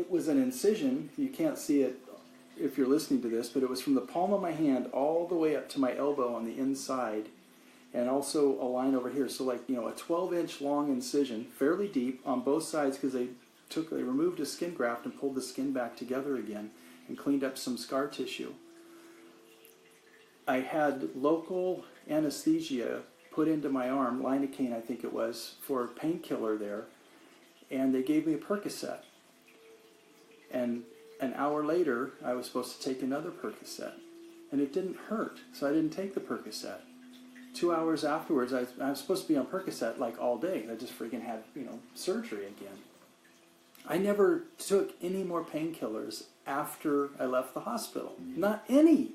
was an incision. You can't see it if you're listening to this, but it was from the palm of my hand all the way up to my elbow on the inside, and also a line over here. So like, a 12-inch long incision, fairly deep on both sides, because they removed a skin graft and pulled the skin back together again and cleaned up some scar tissue. I had local anesthesia put into my arm, lidocaine I think it was, for a painkiller there, and they gave me a Percocet. And an hour later, I was supposed to take another Percocet, and it didn't hurt, so I didn't take the Percocet. 2 hours afterwards, I was supposed to be on Percocet like all day. I just freaking had, surgery again. I never took any more painkillers after I left the hospital. Not any.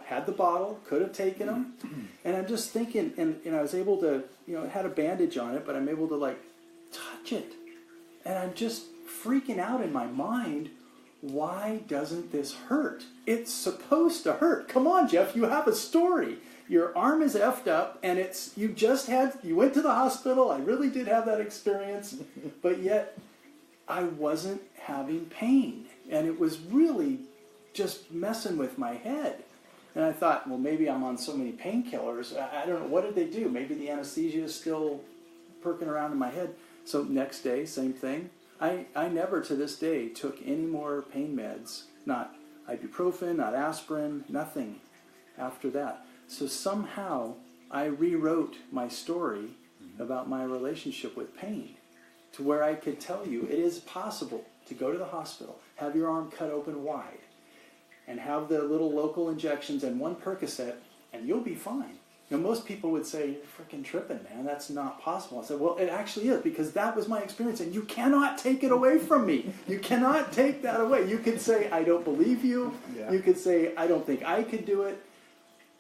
Had the bottle, could have taken them, and I'm just thinking, and I was able to, it had a bandage on it, but I'm able to like touch it, and I'm just freaking out in my mind. Why doesn't this hurt? It's supposed to hurt. Come on, Jeff, you have a story. Your arm is effed up, and you went to the hospital. I really did have that experience, but yet I wasn't having pain, and it was really just messing with my head. And I thought, well, maybe I'm on so many painkillers. I don't know. What did they do? Maybe the anesthesia is still perking around in my head. So next day, same thing. I never to this day took any more pain meds. Not ibuprofen, not aspirin, nothing after that. So somehow I rewrote my story about my relationship with pain to where I could tell you it is possible to go to the hospital, have your arm cut open wide, and have the little local injections and one Percocet, and you'll be fine. Most people would say, you're freaking tripping, man. That's not possible. I said, well, it actually is, because that was my experience, and you cannot take it away from me. You cannot take that away. You could say, I don't believe you. Yeah. You could say, I don't think I could do it.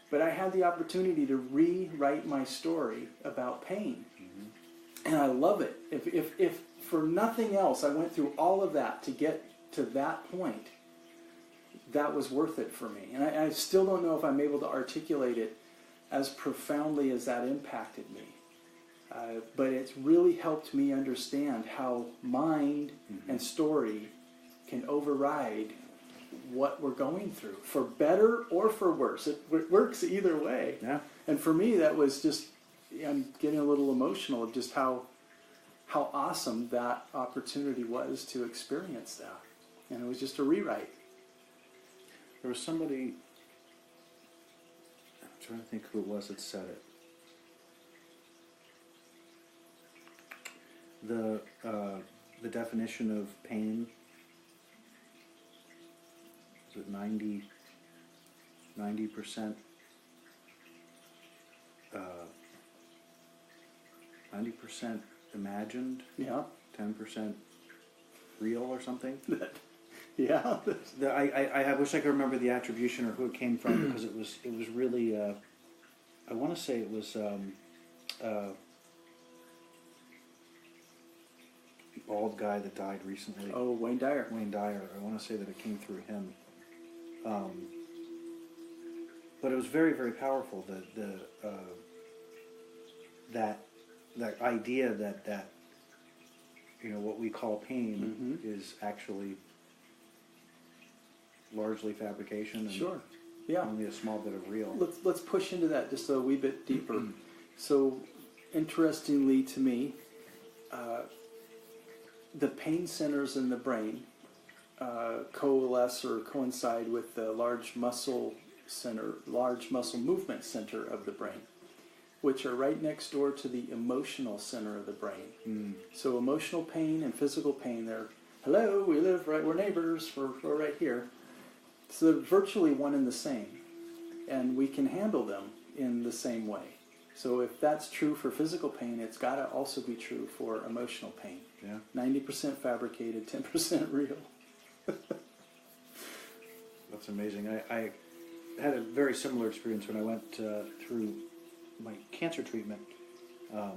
But I had the opportunity to rewrite my story about pain. And I love it. If for nothing else, I went through all of that to get to that point, that was worth it for me. And I still don't know if I'm able to articulate it as profoundly as that impacted me. But it's really helped me understand how mind and story can override what we're going through, for better or for worse. It works either way. Yeah. And for me, that was just, I'm getting a little emotional of just how awesome that opportunity was to experience that. And it was just a rewrite. There was somebody, I'm trying to think who it was that said it. the definition of pain, is it 90%, 90% imagined, Yeah. 10% real or something? Yeah. I wish I could remember the attribution or who it came from, because it was really, I want to say it was bald guy that died recently. Oh, Wayne Dyer. Wayne Dyer. I want to say that it came through him. But it was very, very powerful. That idea that what we call pain is actually largely fabrication and Sure. Yeah. only a small bit of real. Let's push into that just a wee bit deeper. So, interestingly to me, the pain centers in the brain coalesce or coincide with the large muscle movement center of the brain, which are right next door to the emotional center of the brain. So emotional pain and physical pain, we're neighbors, we're right here. So they're virtually one and the same, and we can handle them in the same way. So if that's true for physical pain, it's got to also be true for emotional pain. Yeah. 90% fabricated, 10% real. That's amazing. I had a very similar experience when I went through my cancer treatment. I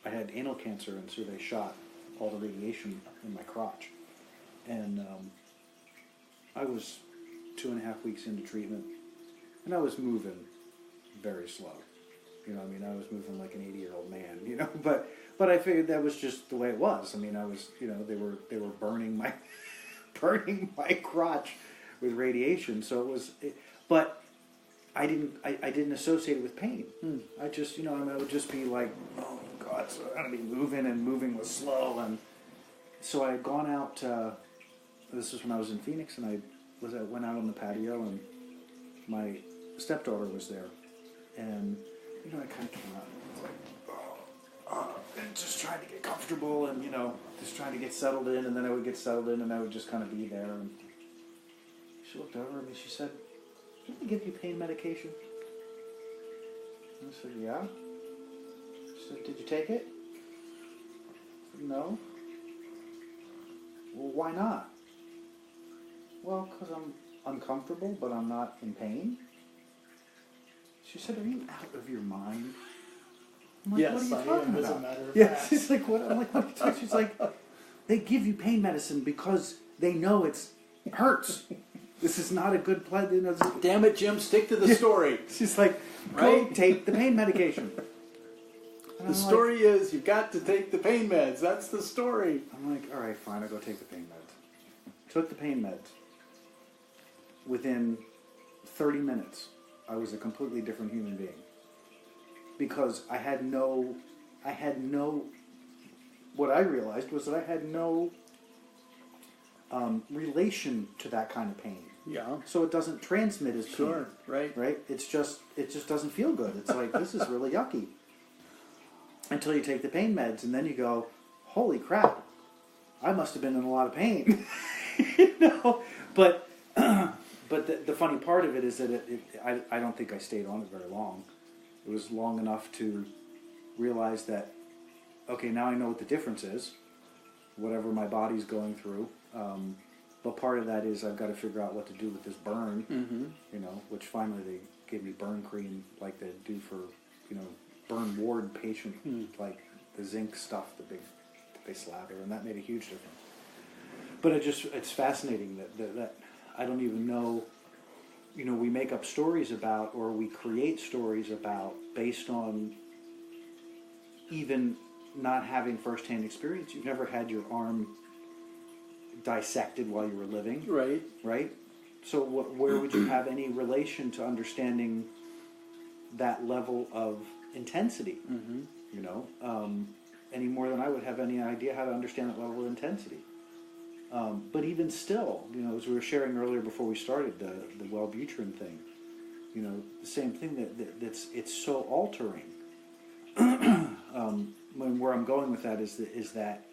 had anal cancer, and so they shot all the radiation in my crotch. And I was 2.5 weeks into treatment, and I was moving very slow. I was moving like an 80-year-old man, But I figured that was just the way it was. I was, they were burning my crotch with radiation. So it was, but I didn't associate it with pain. I just, I would just be like, oh God, so I'm gonna be moving was slow, and so I had gone out. This was when I was in Phoenix, and I went out on the patio, and my stepdaughter was there, and I kind of came out, and was like, and just trying to get comfortable, and just trying to get settled in, and then I would get settled in, and I would just kind of be there. And she looked over at me. She said, "Didn't they give you pain medication?" And I said, "Yeah." She said, "Did you take it?" I said, "No." "Well, why not?" "Well, because I'm uncomfortable, but I'm not in pain." She said, "Are you out of your mind?" I'm like, Yes, "What are you I talking am, as a about?" matter of Yeah, fact. she's like, "What?" I'm like, "What are you talking?" She's like, "They give you pain medicine because they know it hurts. This is not a good plan." Damn it, Jim, stick to the story. She's like, "Go Right? take the pain medication." And The story is you've got to take the pain meds. That's the story. I'm like, "All right, fine, I'll go take the pain meds." Took the pain meds. Within 30 minutes, I was a completely different human being. Because what I realized was that I had no relation to that kind of pain. Yeah. So it doesn't transmit as pain. Sure, right. Right? It just doesn't feel good. It's like, this is really yucky. Until you take the pain meds, and then you go, holy crap, I must have been in a lot of pain. But the funny part of it is that I don't think I stayed on it very long. It was long enough to realize that, okay, now I know what the difference is, whatever my body's going through. But part of that is I've got to figure out what to do with this burn, which finally they gave me burn cream like they do for, burn ward patient, like the zinc stuff that they slather, and that made a huge difference. But it's fascinating that I don't even know. We make up stories about, or we create stories about, based on even not having firsthand experience. You've never had your arm dissected while you were living. Right? So where would you have any relation to understanding that level of intensity? Any more than I would have any idea how to understand that level of intensity. But even still, as we were sharing earlier before we started, the Wellbutrin thing, the same thing it's so altering. Where I'm going with that is that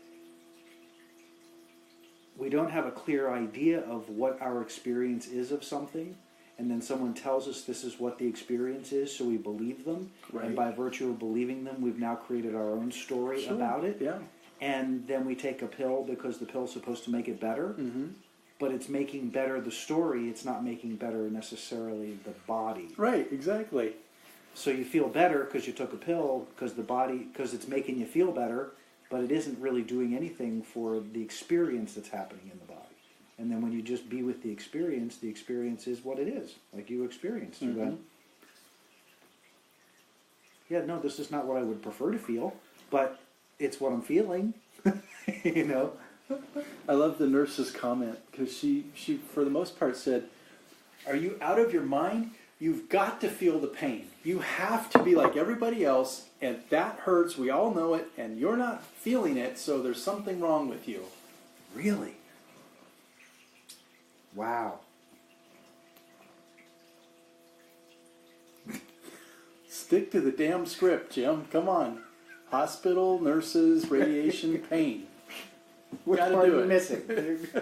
we don't have a clear idea of what our experience is of something, and then someone tells us this is what the experience is, so we believe them. Right. And by virtue of believing them, we've now created our own story Sure. about it. Yeah. And then we take a pill because the pill's supposed to make it better. Mm-hmm. But it's making better the story. It's not making better necessarily the body. Right, exactly. So you feel better because you took a pill because it's making you feel better, but it isn't really doing anything for the experience that's happening in the body. And then when you just be with the experience is what it is, like you experienced. You went, yeah, no, this is not what I would prefer to feel, but it's what I'm feeling, you know. I love the nurse's comment because she for the most part said, "Are you out of your mind? You've got to feel the pain. You have to be like everybody else, and that hurts. We all know it, and you're not feeling it, so there's something wrong with you." Really? Wow. Stick to the damn script, Jim. Come on. Hospital, nurses, radiation, pain. Which Gotta part do are you it. missing?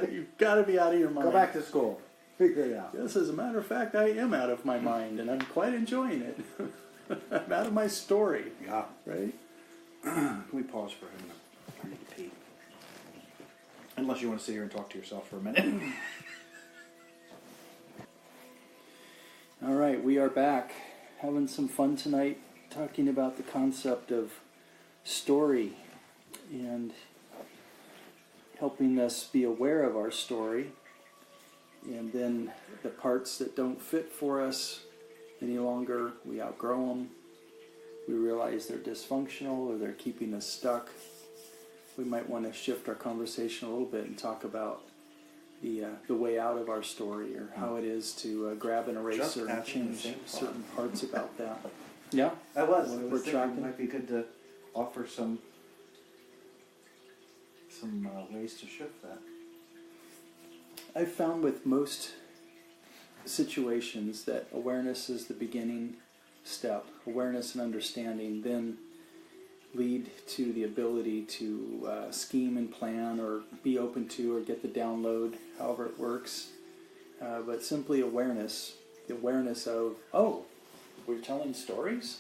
You've got to be out of your mind. Go back to school. Figure it out. Yes, as a matter of fact, I am out of my mind, and I'm quite enjoying it. I'm out of my story, Yeah. right? Can we pause for a minute? I need to pee. Unless you want to sit here and talk to yourself for a minute. All right, we are back, having some fun tonight, talking about the concept of story and helping us be aware of our story, and then the parts that don't fit for us any longer, we outgrow them. We realize they're dysfunctional or they're keeping us stuck. We might want to shift our conversation a little bit and talk about the way out of our story, or how it is to grab an eraser and change certain parts about that. Yeah, I was We're thinking tracking. it might be good to offer some ways to shift that. I've found with most situations that awareness is the beginning step. Awareness and understanding then lead to the ability to scheme and plan, or be open to, or get the download, however it works. But simply awareness, the awareness of, oh, we're telling stories?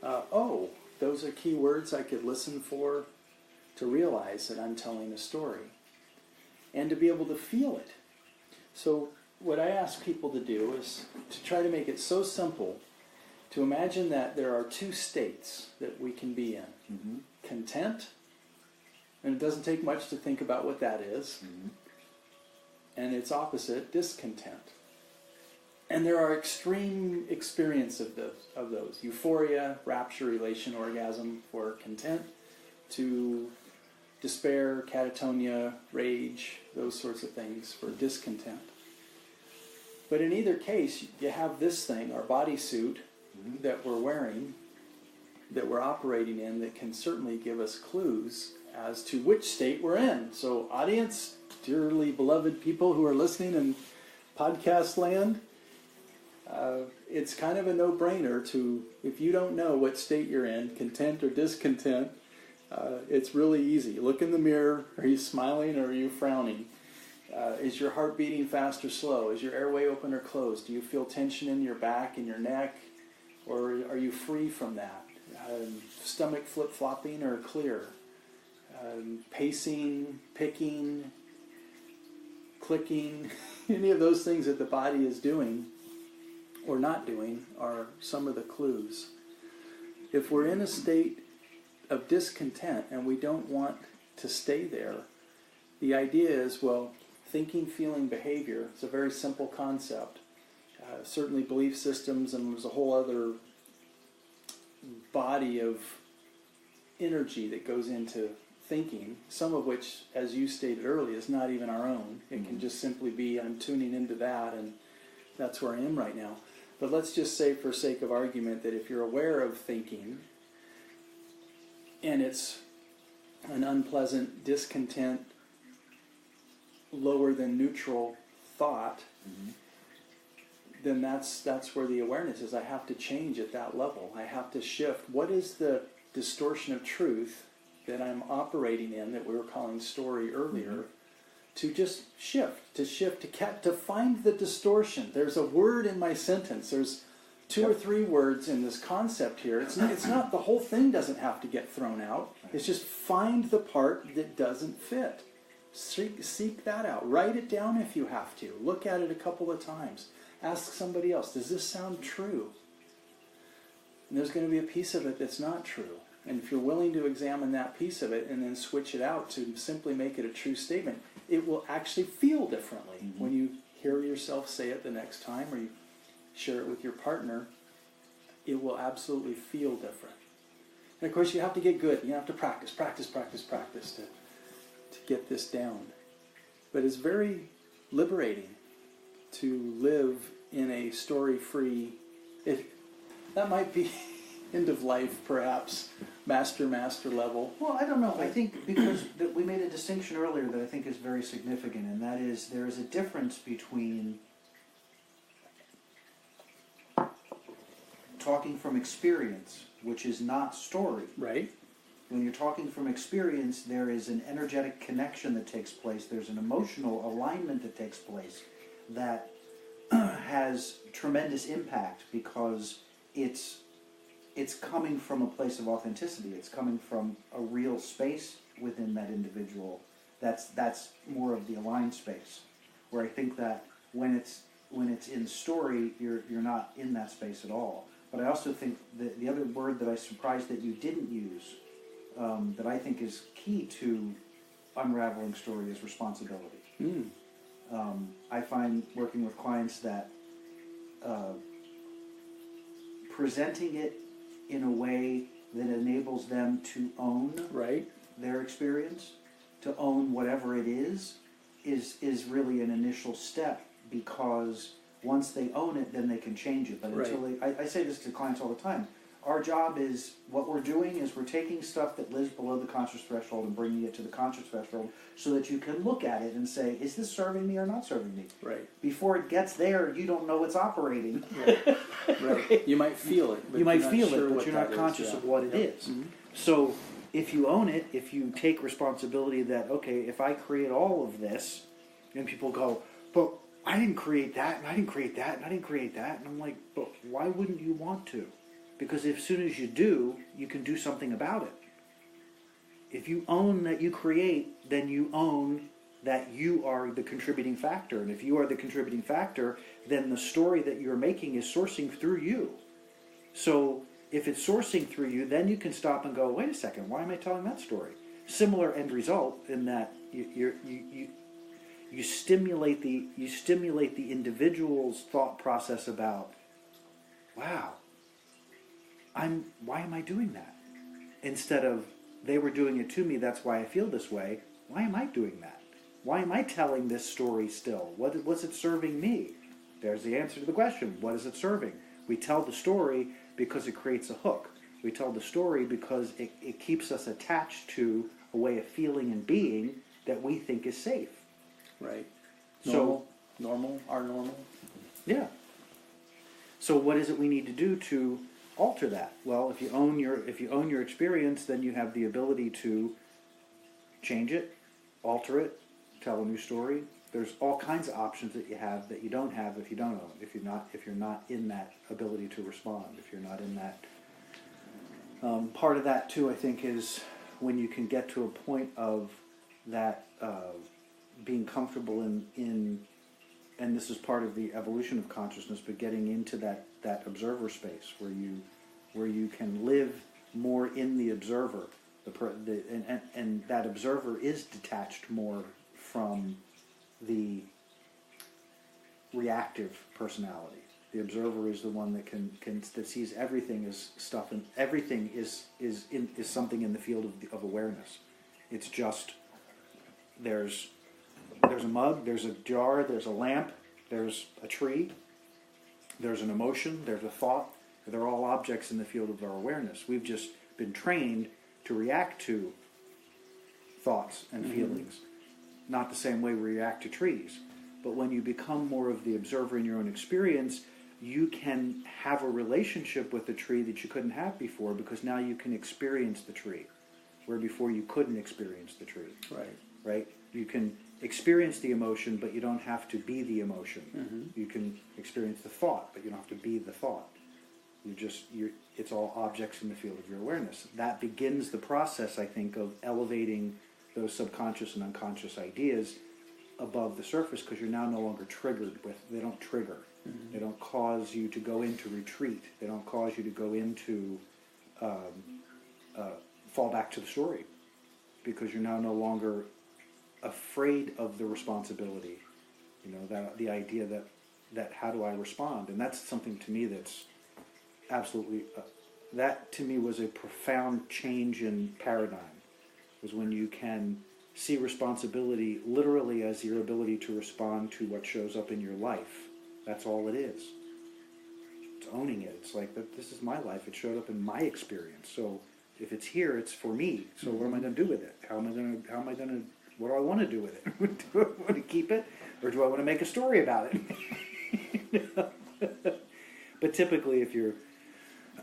Oh, those are key words I could listen for to realize that I'm telling a story. And to be able to feel it. So what I ask people to do is to try to make it so simple to imagine that there are two states that we can be in. Mm-hmm. Content, and it doesn't take much to think about what that is, and its opposite, discontent. And there are extreme experiences of those. Euphoria, rapture, elation, orgasm for content, to despair, catatonia, rage, those sorts of things for discontent. But in either case, you have this thing, our bodysuit, that we're wearing, that we're operating in, that can certainly give us clues as to which state we're in. So audience, dearly beloved people who are listening in podcast land, it's kind of a no-brainer to, if you don't know what state you're in, content or discontent, it's really easy. Look in the mirror. Are you smiling or are you frowning? Is your heart beating fast or slow? Is your airway open or closed? Do you feel tension in your back and your neck? Or are you free from that? Stomach flip-flopping or clear? Pacing, picking, clicking, any of those things that the body is doing or not doing are some of the clues. If we're in a state of discontent and we don't want to stay there, the idea is, well, thinking, feeling, behavior, it's a very simple concept. Certainly belief systems, and there's a whole other body of energy that goes into thinking, some of which, as you stated earlier, is not even our own. It can just simply be, I'm tuning into that, and that's where I am right now. But let's just say, for sake of argument, that if you're aware of thinking, and it's an unpleasant, discontent, lower than neutral thought, then that's where the awareness is. I have to change at that level. I have to shift. What is the distortion of truth that I'm operating in, that we were calling story earlier, to just shift, to find the distortion. There's a word in my sentence. There's two or three words in this concept here. It's not the whole thing doesn't have to get thrown out. It's just find the part that doesn't fit. Seek that out. Write it down if you have to. Look at it a couple of times. Ask somebody else, does this sound true? And there's going to be a piece of it that's not true. And if you're willing to examine that piece of it and then switch it out to simply make it a true statement, it will actually feel differently when you hear yourself say it the next time or you share it with your partner. It will absolutely feel different. And of course, you have to get good. You have to practice to get this down. But it's very liberating to live in a story-free. That might be end of life, perhaps, master level. Well, I don't know. I think because we made a distinction earlier that I think is very significant, and that is there is a difference between talking from experience, which is not story. Right. When you're talking from experience, there is an energetic connection that takes place. There's an emotional alignment that takes place that has tremendous impact because it's coming from a place of authenticity. It's coming from a real space within that individual. That's more of the aligned space. Where I think that when it's in story, you're not in that space at all. But I also think that the other word that I was surprised that you didn't use, that I think is key to unraveling story, is responsibility. I find working with clients that presenting it in a way that enables them to own their experience, to own whatever it is really an initial step, because once they own it, then they can change it. But until I say this to clients all the time, our job is, what we're doing is we're taking stuff that lives below the conscious threshold and bringing it to the conscious threshold so that you can look at it and say, is this serving me or not serving me? Right. Before it gets there, you don't know it's operating. Right. You might feel it. But you might feel sure it, but you're not conscious of what it is. Mm-hmm. So if you own it, if you take responsibility that, okay, if I create all of this, and people go, but I didn't create that, and I didn't create that, and I didn't create that. And I'm like, but why wouldn't you want to? Because as soon as you do, you can do something about it. If you own that you create, then you own that you are the contributing factor. And if you are the contributing factor, then the story that you're making is sourcing through you. So if it's sourcing through you, then you can stop and go, wait a second, why am I telling that story? Similar end result in that you stimulate the individual's thought process about, wow, why am I doing that? Instead of, they were doing it to me, that's why I feel this way. Why am I doing that? Why am I telling this story still? What's it serving me? There's the answer to the question. What is it serving? We tell the story because it creates a hook. We tell the story because it keeps us attached to a way of feeling and being that we think is safe. Right. Normal. Our normal. Yeah. So what is it we need to do to alter that? Well, if you own your experience, then you have the ability to change it, alter it, tell a new story. There's all kinds of options that you have that you don't have if you don't own. If you're not in that ability to respond, if you're not in that. Part of that too, I think, is when you can get to a point of that being comfortable in, and this is part of the evolution of consciousness, but getting into that observer space where you can live more in the observer, and that observer is detached more from the reactive personality. The observer is the one that sees everything as stuff, and everything is something in the field of awareness. It's just there's a mug, there's a jar, there's a lamp, there's a tree, there's an emotion, there's a thought. They're all objects in the field of our awareness. We've just been trained to react to thoughts and feelings, not the same way we react to trees. But when you become more of the observer in your own experience, you can have a relationship with the tree that you couldn't have before, because now you can experience the tree, where before you couldn't experience the tree. Right. Right? You can experience the emotion, but you don't have to be the emotion. You can experience the thought, but you don't have to be the thought. It's all objects in the field of your awareness. That begins the process, I think, of elevating those subconscious and unconscious ideas above the surface, because you're now no longer triggered with. They don't trigger. They don't cause you to go into retreat. They don't cause you to go into fall back to the story, because you're now no longer afraid of the responsibility. That the idea that how do I respond, and that's something to me that's absolutely that to me was a profound change in paradigm. Was when you can see responsibility literally as your ability to respond to what shows up in your life. That's all it is. It's owning it. It's like, this is my life. It showed up in my experience. So if it's here, it's for me. So what am I going to do with it? What do I want to do with it? Do I want to keep it? Or do I want to make a story about it? But typically, if you're,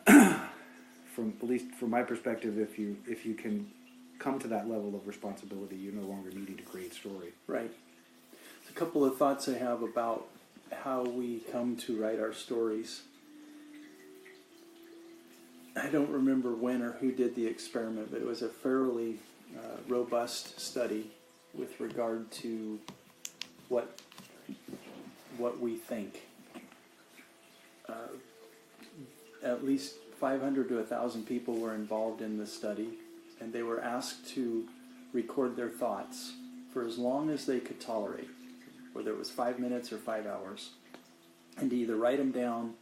at least from my perspective, if you can come to that level of responsibility, you're no longer needing to create story. Right. There's a couple of thoughts I have about how we come to write our stories. I don't remember when or who did the experiment, but it was a fairly robust study with regard to what we think. At least 500 to 1,000 people were involved in this study, and they were asked to record their thoughts for as long as they could tolerate, whether it was 5 minutes or 5 hours, and to either write them down,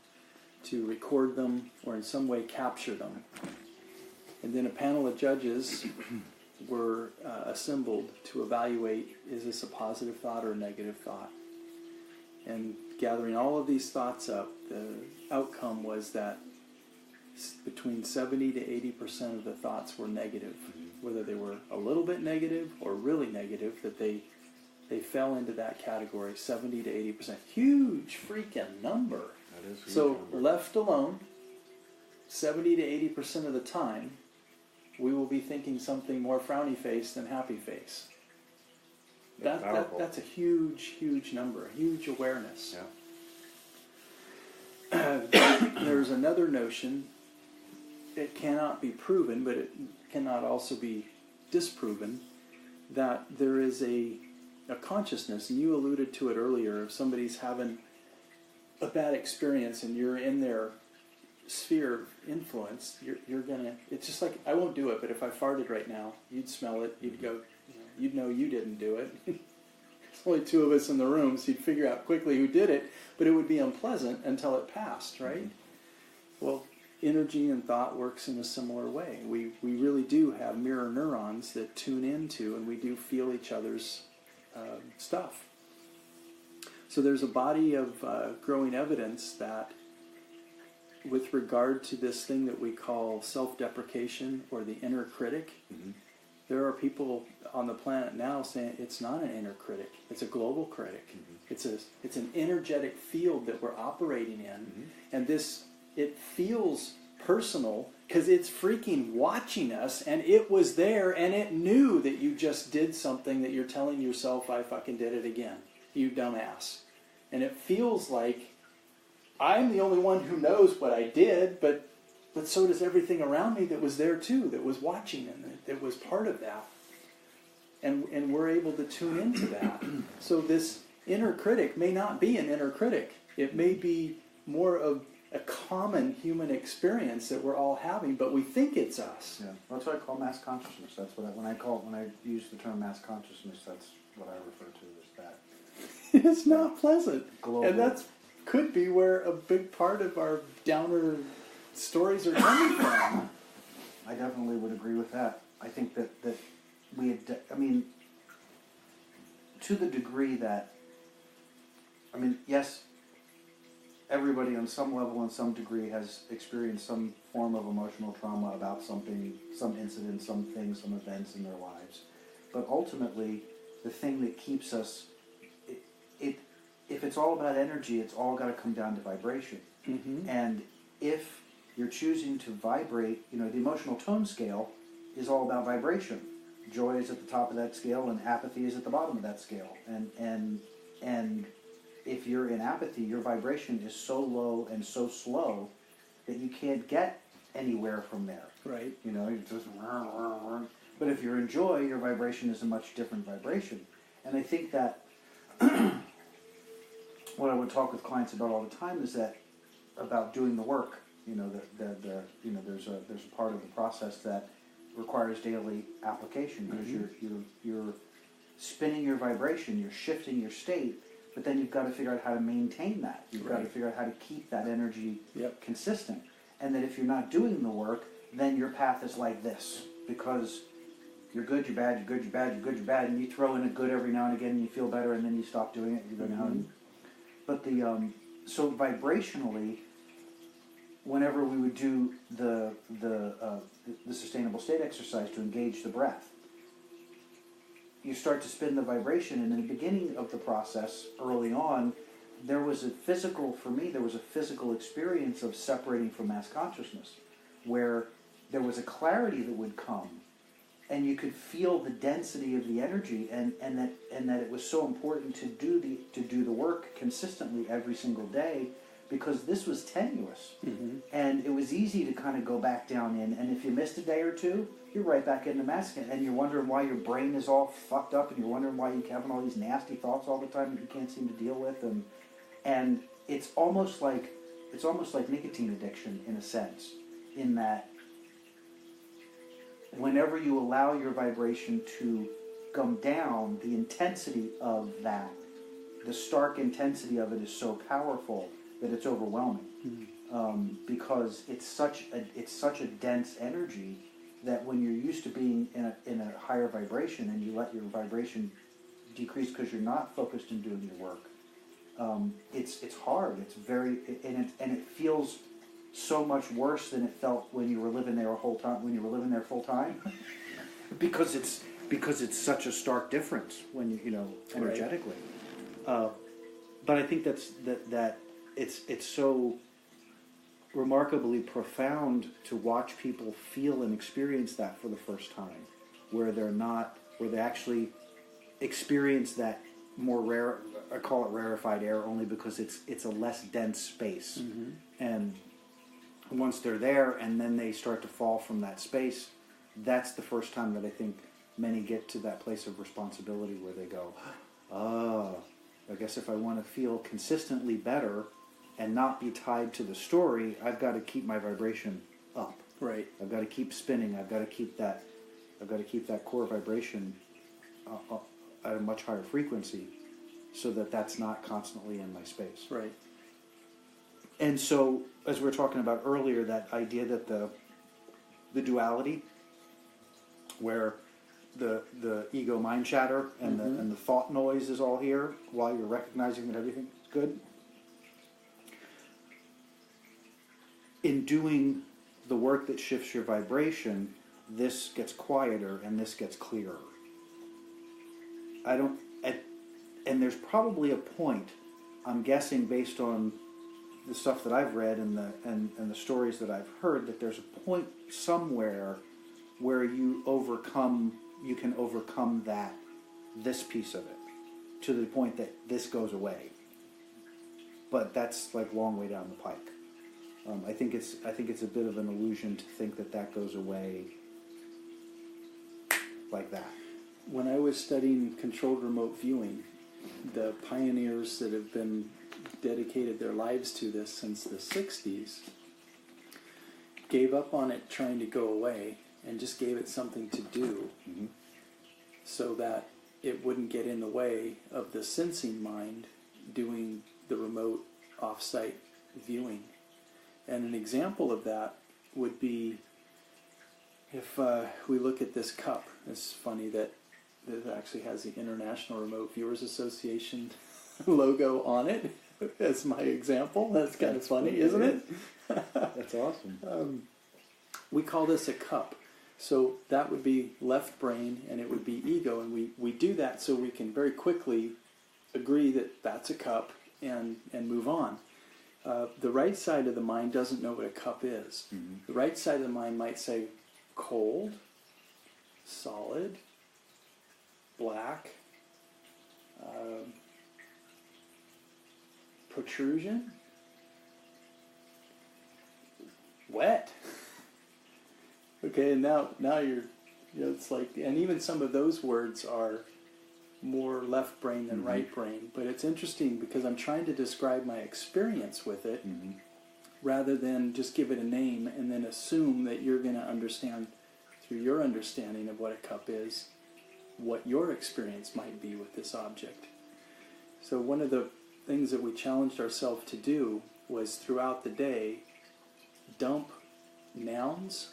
to record them, or in some way capture them. And then a panel of judges were assembled to evaluate, is this a positive thought or a negative thought? And gathering all of these thoughts up, the outcome was that between 70 to 80% of the thoughts were negative, whether they were a little bit negative or really negative, that they fell into that category, 70 to 80%. Huge freaking number. That is a huge So number. left alone, 70 to 80% of the time, we will be thinking something more frowny face than happy face. That's a huge, huge number, a huge awareness. Yeah. There's another notion. It cannot be proven, but it cannot also be disproven, that there is a consciousness, and you alluded to it earlier, if somebody's having a bad experience and you're in their sphere of influence, you're gonna, it's just like, I won't do it, but if I farted right now, you'd smell it, you'd go, you'd know you didn't do it. There's only two of us in the room, so you'd figure out quickly who did it, but it would be unpleasant until it passed, right? Mm-hmm. Well, energy and thought works in a similar way. We really do have mirror neurons that tune into, and we do feel each other's stuff. So there's a body of growing evidence that with regard to this thing that we call self-deprecation or the inner critic, there are people on the planet now saying it's not an inner critic, it's a global critic. It's an energetic field that we're operating in, and it feels personal because it's freaking watching us, and it was there, and it knew that you just did something that you're telling yourself, I fucking did it again, you dumbass. And it feels like I'm the only one who knows what I did, but so does everything around me that was there too, that was watching, and that was part of that. And we're able to tune into that. So this inner critic may not be an inner critic. It may be more of a common human experience that we're all having, but we think it's us. Yeah, that's what I call mass consciousness. That's what when I use the term mass consciousness, that's what I refer to as that. It's not pleasant. Global. And that's could be where a big part of our downer stories are coming from. I definitely would agree with that. I think that we had, to the degree that, yes, everybody on some level, on some degree, has experienced some form of emotional trauma about something, some incident, something, some events in their lives. But ultimately, the thing that keeps us, if it's all about energy, it's all got to come down to vibration. And if you're choosing to vibrate, the emotional tone scale is all about vibration. joy is at the top of that scale, and apathy is at the bottom of that scale. And if you're in apathy, your vibration is so low and so slow that you can't get anywhere from there. Right. You know, you just. But if you're in joy, your vibration is a much different vibration. And I think that what I would talk with clients about all the time is that about doing the work. You know, there's a part of the process that requires daily application, because you're spinning your vibration, you're shifting your state, but then you've got to figure out how to maintain that. You've got to figure out how to keep that energy consistent. And that if you're not doing the work, then your path is like this, because you're good, you're bad, you're good, you're bad, you're good, you're bad, and you throw in a good every now and again, and you feel better, and then you stop doing it. You go down. But so vibrationally, whenever we would do the sustainable state exercise to engage the breath, you start to spin the vibration, and in the beginning of the process, early on, there was a physical experience of separating from mass consciousness, where there was a clarity that would come, and you could feel the density of the energy, and that it was so important to do the work consistently every single day, because this was tenuous, and it was easy to kind of go back down in, and if you missed a day or two, you're right back into mass, and you're wondering why your brain is all fucked up, and you're wondering why you're having all these nasty thoughts all the time that you can't seem to deal with, and it's almost like nicotine addiction in a sense, in that whenever you allow your vibration to come down, the intensity of that, the stark intensity of it is so powerful that it's overwhelming, because it's such a dense energy that when you're used to being in a higher vibration, and you let your vibration decrease because you're not focused in doing your work, it's hard. It's very and it feels so much worse than it felt when you were living there full time, because it's such a stark difference when you know energetically. But I think that it's so remarkably profound to watch people feel and experience that for the first time, where they actually experience that more rare. I call it rarefied air only because it's a less dense space, and once they're there and then they start to fall from that space, that's the first time that I think many get to that place of responsibility where they go, I guess if I want to feel consistently better and not be tied to the story, I've got to keep my vibration up. Right. I've got to keep spinning. I've got to keep that core vibration at a much higher frequency, so that that's not constantly in my space. Right. And so, as we were talking about earlier, that idea that the duality, where the ego mind chatter and the thought noise is all here while you're recognizing that everything's good. In doing the work that shifts your vibration, this gets quieter and this gets clearer. And there's probably a point, I'm guessing based on the stuff that I've read and the stories that I've heard, that there's a point somewhere where you can overcome this piece of it, to the point that this goes away. But that's like long way down the pike. I think it's a bit of an illusion to think that goes away like that. When I was studying controlled remote viewing, the pioneers that have been dedicated their lives to this since the 60s gave up on it trying to go away and just gave it something to do, so that it wouldn't get in the way of the sensing mind doing the remote off-site viewing. And an example of that would be if we look at this cup. It's funny that it actually has the International Remote Viewers Association logo on it as my example. That's kind of funny, isn't it? That's awesome. We call this a cup. So that would be left brain and it would be ego. And we do that so we can very quickly agree that that's a cup and move on. The right side of the mind doesn't know what a cup is. The right side of the mind might say cold, solid, black, protrusion, wet. Okay, and now you're, it's like, and even some of those words are more left brain than right brain. But it's interesting because I'm trying to describe my experience with it rather than just give it a name and then assume that you're going to understand through your understanding of what a cup is, what your experience might be with this object. So one of the things that we challenged ourselves to do was throughout the day, dump nouns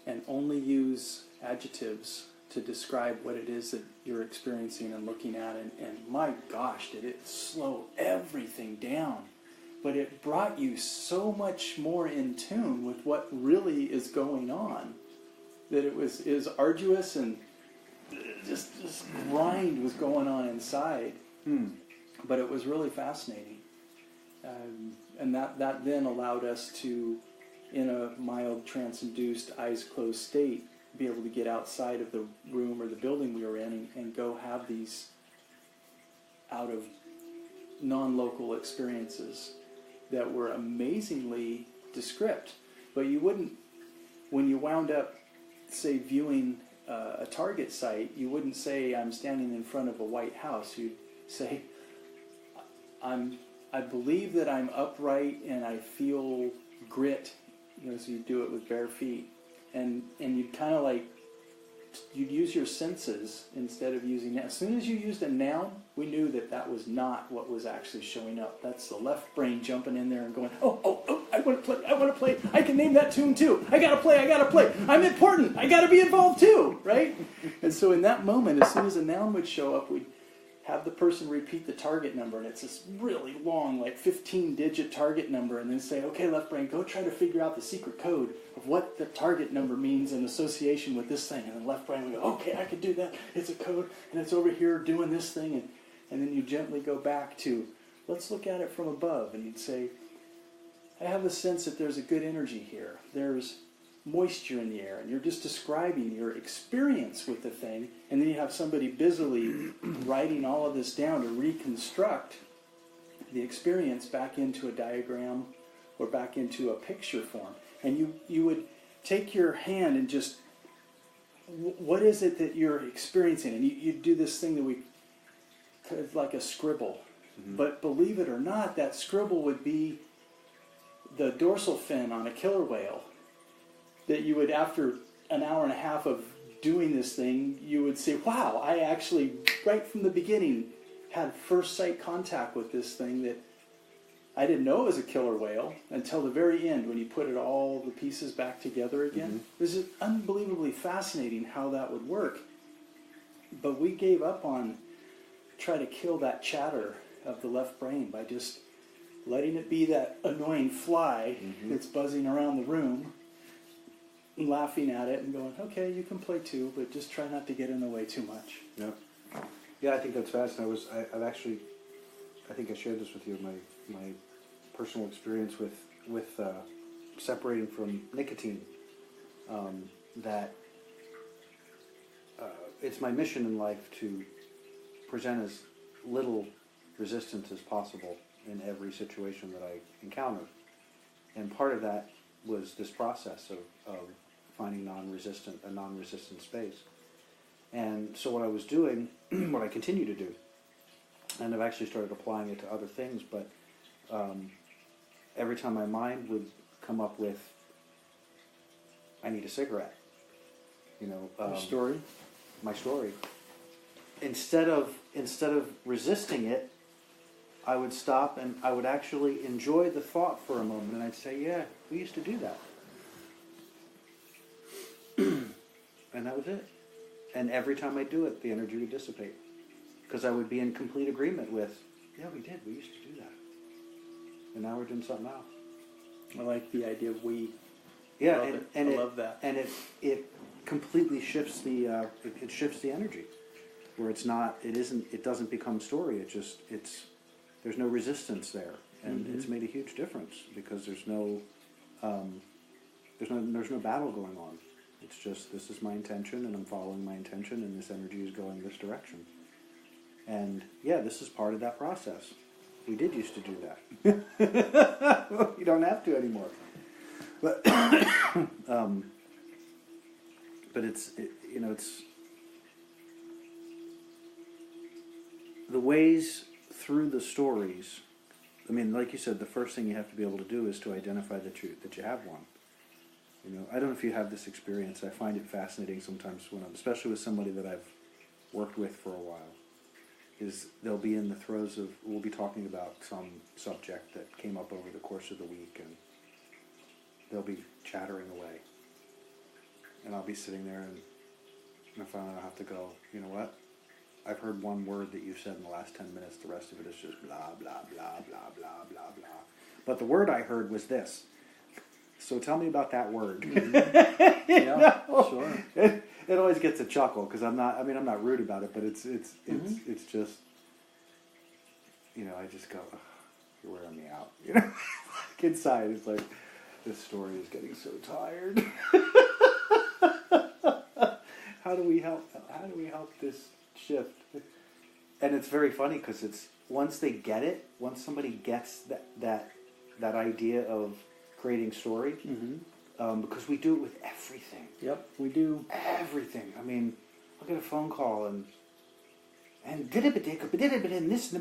and only use adjectives to describe what it is that you're experiencing and looking at. And my gosh, did it slow everything down. But it brought you so much more in tune with what really is going on, that it was arduous, and just grind was going on inside. But it was really fascinating. And that then allowed us to, in a mild trance-induced, eyes-closed state, be able to get outside of the room or the building we were in and go have these out of non-local experiences that were amazingly descript. But you wouldn't, when you wound up, say, viewing a target site, you wouldn't say, I'm standing in front of a White House. You'd say, I believe that I'm upright and I feel grit. So you do it with bare feet. And you'd kind of like, you'd use your senses instead of using that. As soon as you used a noun, we knew that was not what was actually showing up. That's the left brain jumping in there and going, oh, I want to play, I can name that tune too. I gotta play, I'm important, I gotta be involved too, right? And so in that moment, as soon as a noun would show up, we'd have the person repeat the target number, and it's this really long, like 15-digit target number, and then say, okay, left brain, go try to figure out the secret code of what the target number means in association with this thing. And then left brain would go, okay, I could do that. It's a code, and it's over here doing this thing. And then you gently go back to, let's look at it from above. And you'd say, I have a sense that there's a good energy here. There's moisture in the air, and you're just describing your experience with the thing, and then you have somebody busily writing all of this down to reconstruct the experience back into a diagram or back into a picture form. And you would take your hand and just, what is it that you're experiencing? And you'd do this thing that it's like a scribble. But believe it or not, that scribble would be the dorsal fin on a killer whale. That you would, after an hour and a half of doing this thing, you would say, wow, I actually, right from the beginning, had first sight contact with this thing that I didn't know it was a killer whale until the very end when you put all the pieces back together again. It was unbelievably fascinating how that would work. But we gave up on trying to kill that chatter of the left brain by just letting it be that annoying fly that's buzzing around the room, laughing at it and going, okay, you can play too, but just try not to get in the way too much. Yeah, I think that's fascinating. I think I shared this with you, my personal experience with separating from nicotine. That it's my mission in life to present as little resistance as possible in every situation that I encounter. And part of that was this process of finding a non-resistant space. And so what I was doing, what I continue to do, and I've actually started applying it to other things, but every time my mind would come up with, I need a cigarette, Your story? My story. Instead of resisting it, I would stop and I would actually enjoy the thought for a moment, and I'd say, yeah, we used to do that. And that was it. And every time I do it, the energy would dissipate. Because I would be in complete agreement with, yeah, we did. We used to do that. And now we're doing something else. I like the idea of we. Yeah, I love that. And it completely shifts the it shifts the energy, where it doesn't become story. There's no resistance there, and it's made a huge difference because there's no battle going on. It's just, this is my intention, and I'm following my intention, and this energy is going this direction. And yeah, this is part of that process. We did used to do that. You don't have to anymore. But it's the ways through the stories. I mean, like you said, the first thing you have to be able to do is to identify that you have one. I don't know if you have this experience. I find it fascinating sometimes when especially with somebody that I've worked with for a while, is they'll be in the throes of, we'll be talking about some subject that came up over the course of the week, and they'll be chattering away. And I'll be sitting there, and finally I'll have to go, you know what? I've heard one word that you've said in the last 10 minutes. The rest of it is just blah, blah, blah, blah, blah, blah, blah. But the word I heard was this. So tell me about that word. Mm-hmm. Yeah, sure. It always gets a chuckle because I'm not rude about it, but it's just, I just go, ugh, you're wearing me out. Like inside, it's like, this story is getting so tired. How do we help this shift? And it's very funny because it's, once somebody gets that idea of creating story, because we do it with everything. Yep, we do. Everything. I mean, I'll get a phone call and this,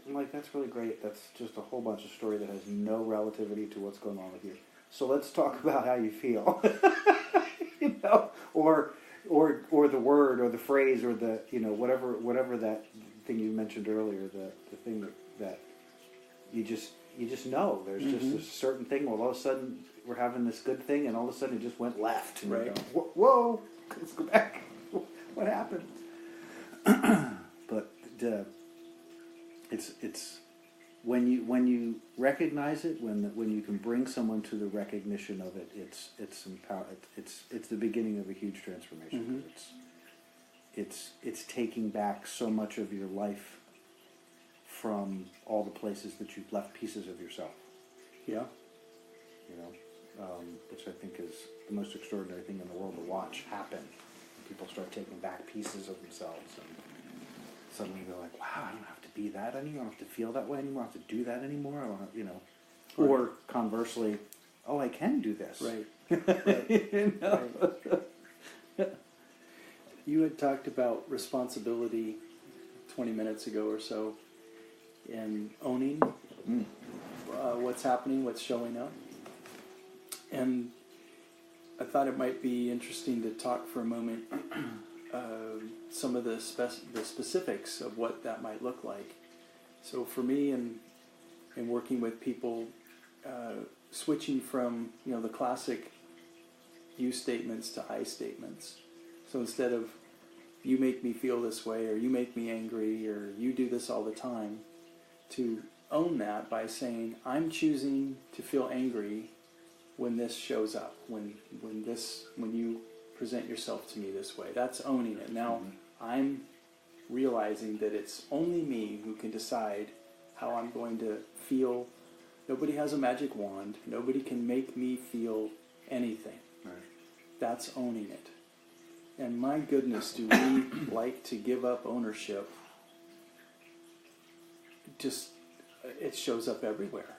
I'm like, that's really great. That's just a whole bunch of story that has no relativity to what's going on with you. So let's talk about how you feel. Or the word or the phrase or the, whatever that thing you mentioned earlier, the thing that you just know. There's just a certain thing. Well, all of a sudden we're having this good thing, and all of a sudden it just went left. And right. You go, whoa, let's go back. What happened? But it's when you recognize it, when you can bring someone to the recognition of it, it's the beginning of a huge transformation. It's taking back so much of your life from all the places that you've left pieces of yourself. Yeah. Which I think is the most extraordinary thing in the world to watch happen. People start taking back pieces of themselves, and suddenly they're like, wow, I don't have to be that anymore. I don't have to feel that way anymore. I don't have to do that anymore. I don't have, Right. Or conversely, oh, I can do this. Right. Right. You had talked about responsibility 20 minutes ago or so, and owning what's happening, what's showing up. And I thought it might be interesting to talk for a moment some of the specifics of what that might look like. So for me, in working with people, switching from the classic you statements to I statements. So instead of you make me feel this way, or you make me angry, or you do this all the time, to own that by saying, I'm choosing to feel angry when this shows up, when you present yourself to me this way. That's owning it. Now, I'm realizing that it's only me who can decide how I'm going to feel. Nobody has a magic wand. Nobody can make me feel anything. Right. That's owning it. And my goodness, do we like to give up ownership? Just, it shows up everywhere.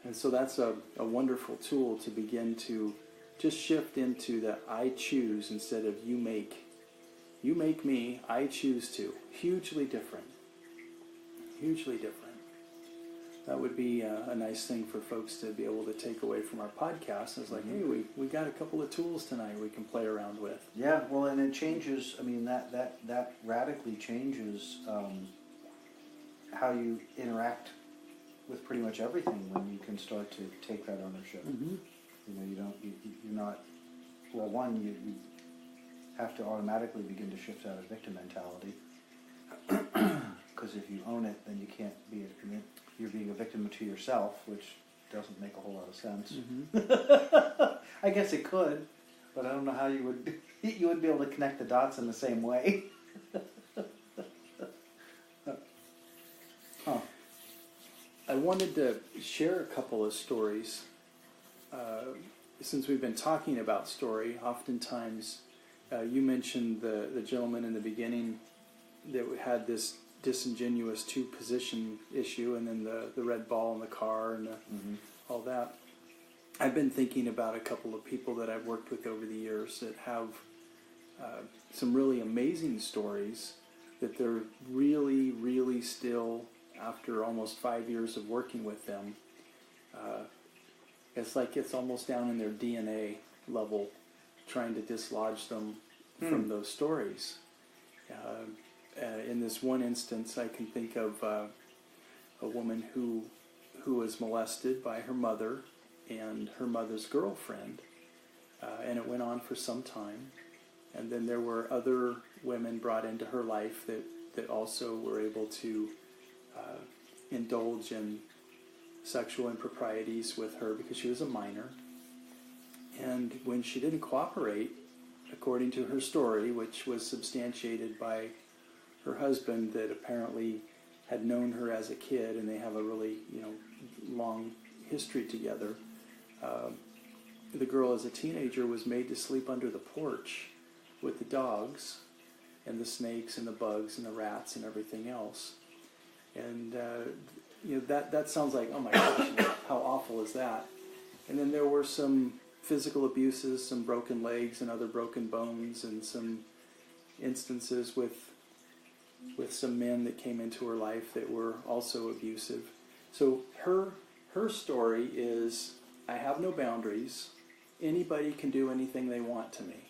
And so that's a wonderful tool to begin to just shift into the I choose instead of you make. You make me, I choose to. Hugely different. Hugely different. That would be a nice thing for folks to be able to take away from our podcast. It's like, hey, we got a couple of tools tonight we can play around with. Yeah, well, and it changes, I mean, that radically changes how you interact with pretty much everything when you can start to take that ownership. You're not, well, one, you have to automatically begin to shift out of victim mentality. Because if you own it, then you can't be, you're being a victim to yourself, which doesn't make a whole lot of sense. I guess it could, but I don't know how you would be able to connect the dots in the same way. Huh. I wanted to share a couple of stories since we've been talking about story, oftentimes you mentioned the gentleman in the beginning that had this disingenuous two-position issue, and then the red ball in the car and all that. I've been thinking about a couple of people that I've worked with over the years that have some really amazing stories that they're really, really still, after almost 5 years of working with them, it's like it's almost down in their DNA level, trying to dislodge them from those stories. In this one instance, I can think of a woman who was molested by her mother and her mother's girlfriend, and it went on for some time. And then there were other women brought into her life that also were able to indulge in sexual improprieties with her because she was a minor. And when she didn't cooperate, according to her story, which was substantiated by her husband that apparently had known her as a kid, and they have a really, long history together, the girl as a teenager was made to sleep under the porch with the dogs and the snakes and the bugs and the rats and everything else. And that sounds like, oh my gosh, how awful is that? And then there were some physical abuses, some broken legs and other broken bones, and some instances with some men that came into her life that were also abusive. So her story is, I have no boundaries. Anybody can do anything they want to me,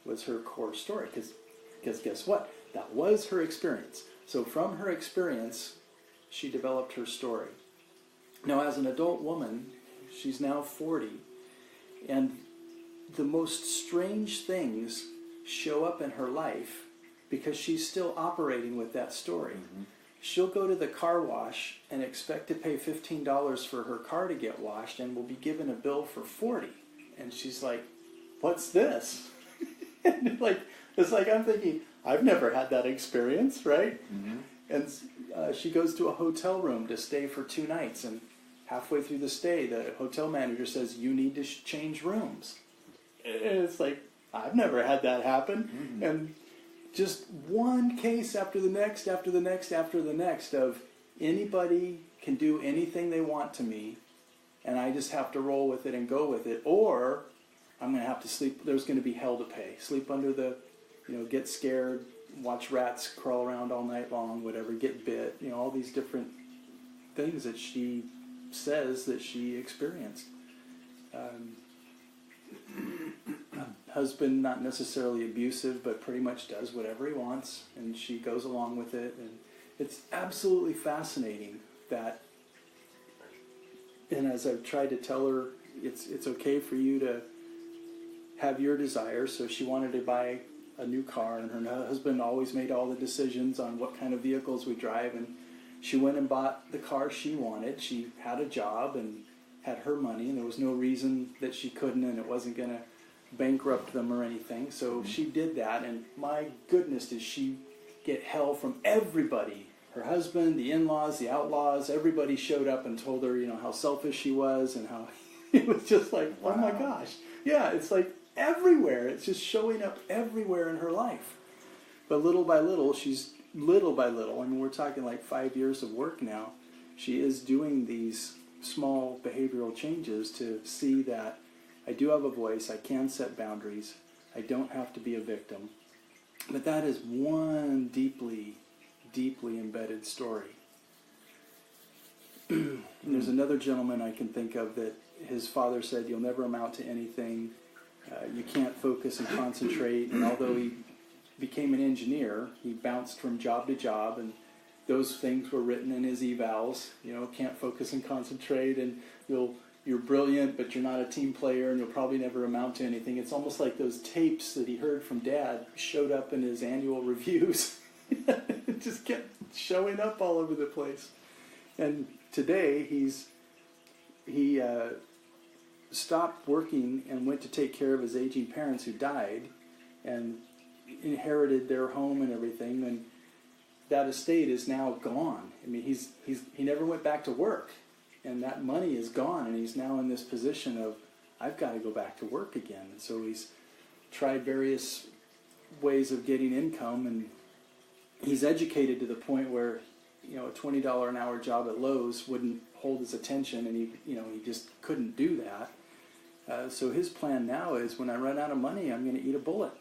was her core story. Because guess what? That was her experience. So from her experience, she developed her story. Now, as an adult woman, she's now 40, and the most strange things show up in her life because she's still operating with that story. She'll go to the car wash and expect to pay $15 for her car to get washed, and will be given a bill for $40. And she's like, what's this? And it's like I'm thinking, I've never had that experience, right? And she goes to a hotel room to stay for 2 nights, and halfway through the stay, the hotel manager says, you need to change rooms. And it's like, I've never had that happen. And just one case after the next, after the next, after the next of anybody can do anything they want to me, and I just have to roll with it and go with it, or I'm going to have to sleep. There's going to be hell to pay. Sleep under the, get scared, watch rats crawl around all night long, whatever, get bit, all these different things that she says that she experienced. Husband, not necessarily abusive, but pretty much does whatever he wants, and she goes along with it. And it's absolutely fascinating that, and as I've tried to tell her, it's okay for you to have your desires. So she wanted to buy a new car, and her husband always made all the decisions on what kind of vehicles we drive, and she went and bought the car she wanted. She had a job and had her money, and there was no reason that she couldn't, and it wasn't going to bankrupt them or anything. So she did that, and my goodness, did she get hell from everybody. Her husband, the in-laws, the outlaws, everybody showed up and told her, how selfish she was, and how it was just like, oh my gosh. Yeah, it's like everywhere. It's just showing up everywhere in her life. But little by little, I mean, we're talking like 5 years of work now, she is doing these small behavioral changes to see that I do have a voice, I can set boundaries, I don't have to be a victim. But that is one deeply, deeply embedded story. There's another gentleman I can think of that his father said, you'll never amount to anything, you can't focus and concentrate, and although he became an engineer, he bounced from job to job, and those things were written in his evals, can't focus and concentrate, and you're brilliant, but you're not a team player, and you'll probably never amount to anything. It's almost like those tapes that he heard from Dad showed up in his annual reviews. It just kept showing up all over the place. And today, he stopped working and went to take care of his aging parents who died, and inherited their home and everything, and that estate is now gone. I mean, he never went back to work. And that money is gone, and he's now in this position of I've got to go back to work again. And so he's tried various ways of getting income, and he's educated to the point where, a $20 an hour job at Lowe's wouldn't hold his attention, and he just couldn't do that. So his plan now is, when I run out of money, I'm going to eat a bullet,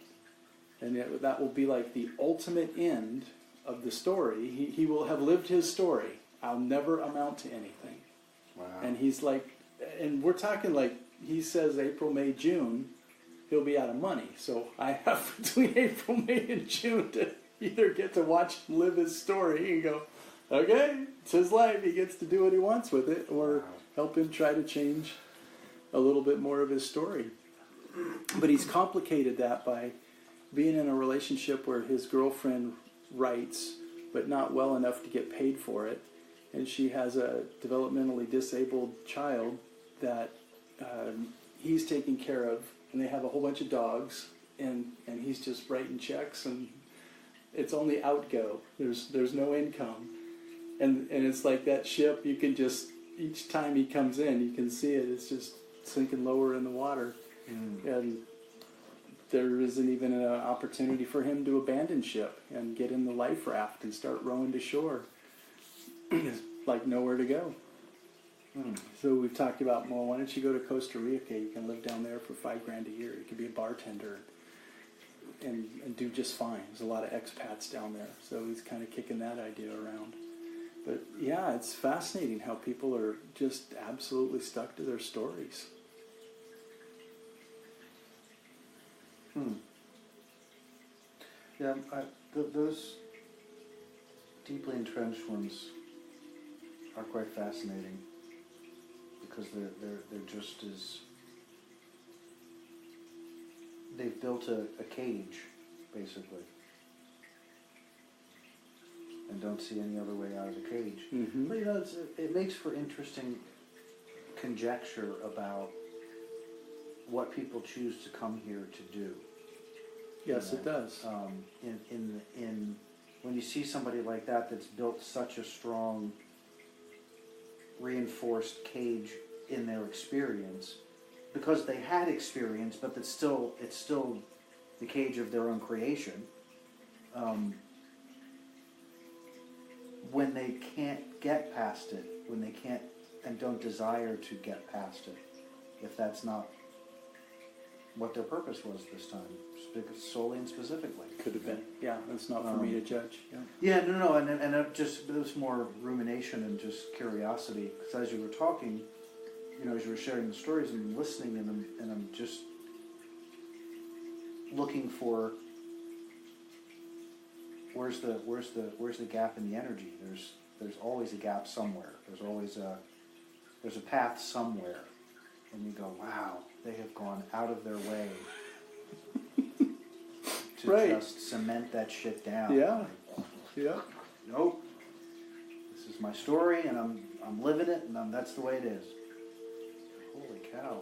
and that will be like the ultimate end of the story. He will have lived his story. I'll never amount to anything. Wow. And he's like, and we're talking like, he says April, May, June, he'll be out of money. So I have between April, May, and June to either get to watch him live his story and go, okay, it's his life, he gets to do what he wants with it, or help him try to change a little bit more of his story. But he's complicated that by being in a relationship where his girlfriend writes, but not well enough to get paid for it. And she has a developmentally disabled child that he's taking care of, and they have a whole bunch of dogs, and he's just writing checks, and it's only outgo. There's no income. And it's like that ship, you can just, each time he comes in, you can see it, it's just sinking lower in the water. And there isn't even an opportunity for him to abandon ship and get in the life raft and start rowing to shore. There's like nowhere to go. So we've talked about, well, why don't you go to Costa Rica? You can live down there for $5,000 a year. You can be a bartender and do just fine. There's a lot of expats down there. So he's kind of kicking that idea around. But yeah, it's fascinating how people are just absolutely stuck to their stories. Yeah, those deeply entrenched ones are quite fascinating, because they're just as, they've built a cage, basically, and don't see any other way out of the cage. But it makes for interesting conjecture about what people choose to come here to do. Yes, it does. In when you see somebody like that that's built such a strong, reinforced cage in their experience, because they had experience, but it's still the cage of their own creation. When they can't get past it, when they can't and don't desire to get past it, if that's not what their purpose was this time, solely and specifically. Could have been. Yeah, that's not for me to judge. Yeah, no, and it was more rumination and just curiosity. Because as you were talking, as you were sharing the stories, and listening, and I'm just looking for where's the gap in the energy. There's always a gap somewhere. There's a path somewhere, and you go, wow, they have gone out of their way to just cement that shit down. Yeah. Nope. This is my story, and I'm living it, and that's the way it is. Holy cow.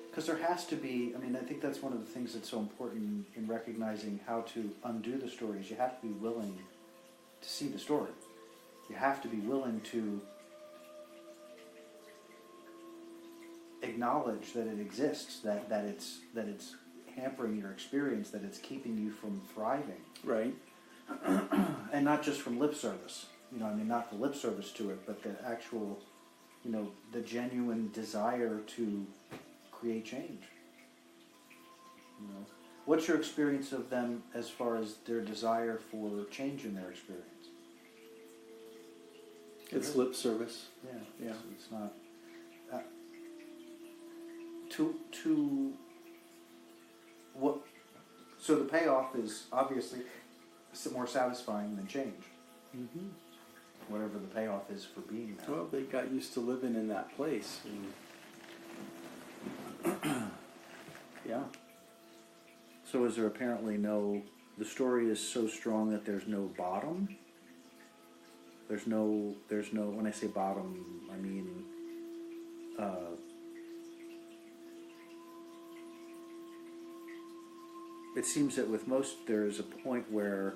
Because there has to be, I think that's one of the things that's so important in recognizing how to undo the stories. You have to be willing to see the story. You have to be willing to acknowledge that it exists, that it's hampering your experience, that it's keeping you from thriving. Right. And not just from lip service. Not the lip service to it, but the actual, the genuine desire to create change. What's your experience of them as far as their desire for change in their experience? It's lip service. Yeah. It's not. To what? So the payoff is obviously more satisfying than change. Mm-hmm. Whatever the payoff is for being there. Well, they got used to living in that place. Yeah. So is there apparently the story is so strong that there's no bottom? There's no, when I say bottom, I mean, it seems that with most, there's a point where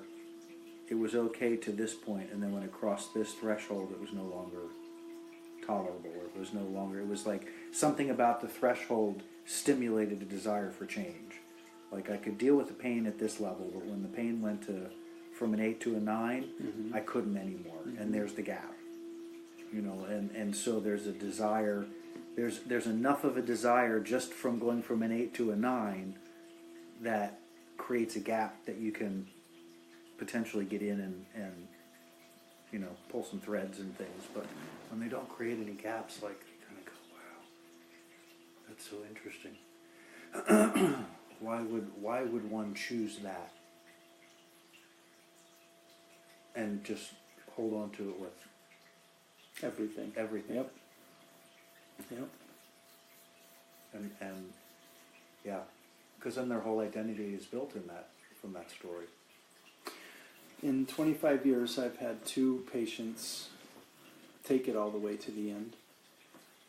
it was okay to this point, and then when it crossed this threshold, it was no longer intolerable. It was no longer, it was like something about the threshold stimulated a desire for change. Like I could deal with the pain at this level, but when the pain went from an 8 to a 9, Mm-hmm. I couldn't anymore. Mm-hmm. And there's the gap. And so there's a desire, there's enough of a desire just from going from an 8 to a 9 that creates a gap that you can potentially get in and pull some threads and things. But when they don't create any gaps, like, you kind of go, wow, that's so interesting. Why would one choose that and just hold on to it with Everything. everything? Yep. Yep. And yeah, because then their whole identity is built from that story. In 25 years, I've had 2 patients take it all the way to the end.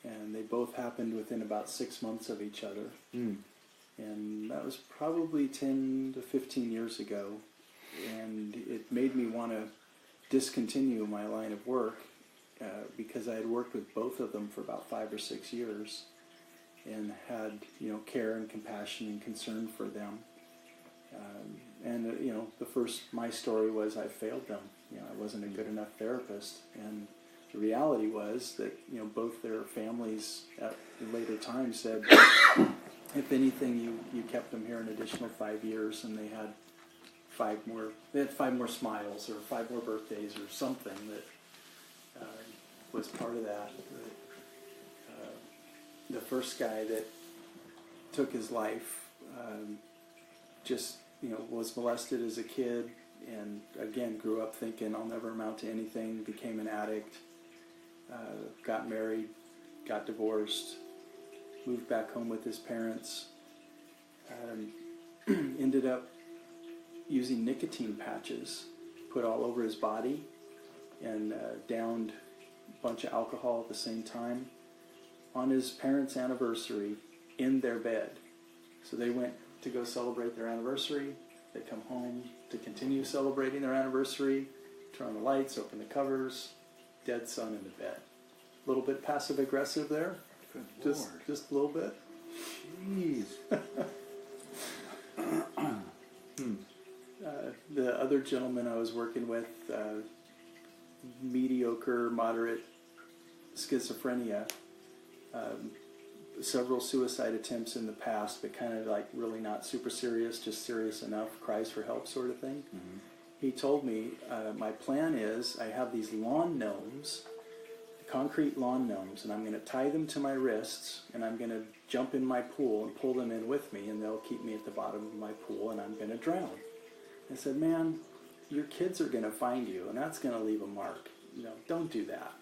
And they both happened within about 6 months of each other. Mm. And that was probably 10 to 15 years ago. And it made me want to discontinue my line of work because I had worked with both of them for about 5 or 6 years and had, care and compassion and concern for them. My story was I failed them. I wasn't a good enough therapist. And the reality was that, both their families at later times said, if anything, you kept them here an additional 5 years, and they had 5 more smiles or 5 more birthdays or something that was part of that. The first guy that took his life was molested as a kid, and again grew up thinking I'll never amount to anything, became an addict, got married, got divorced, moved back home with his parents, ended up using nicotine patches put all over his body, and downed a bunch of alcohol at the same time on his parents' anniversary in their bed. So they went to go celebrate their anniversary. They come home to continue celebrating their anniversary, turn on the lights, open the covers, dead son in the bed. A little bit passive-aggressive there. Good Lord. Just a little bit. Jeez. The other gentleman I was working with, mediocre, moderate schizophrenia, several suicide attempts in the past, but kind of like really not super serious, just serious enough, cries for help sort of thing. Mm-hmm. He told me, my plan is I have these lawn gnomes, concrete lawn gnomes, and I'm going to tie them to my wrists, and I'm going to jump in my pool and pull them in with me, and they'll keep me at the bottom of my pool, and I'm going to drown. I said, man, your kids are going to find you, and that's going to leave a mark. Don't do that.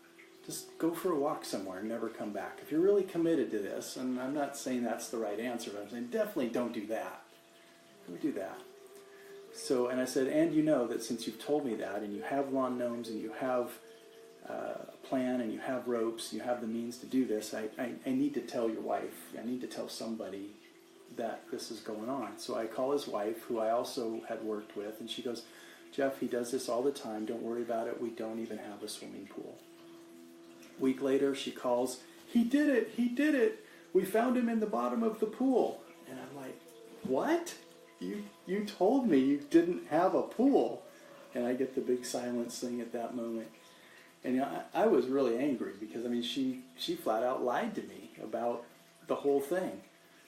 Just go for a walk somewhere and never come back. If you're really committed to this, and I'm not saying that's the right answer, but I'm saying definitely don't do that. Don't do that. So, and I said, and that since you've told me that, and you have lawn gnomes, and you have a plan, and you have ropes, you have the means to do this, I need to tell your wife, I need to tell somebody that this is going on. So I call his wife, who I also had worked with, and she goes, Jeff, he does this all the time, don't worry about it, we don't even have a swimming pool. A week later, she calls, he did it, we found him in the bottom of the pool. And I'm like, what? You told me you didn't have a pool. And I get the big silence thing at that moment. And I was really angry because, she flat out lied to me about the whole thing.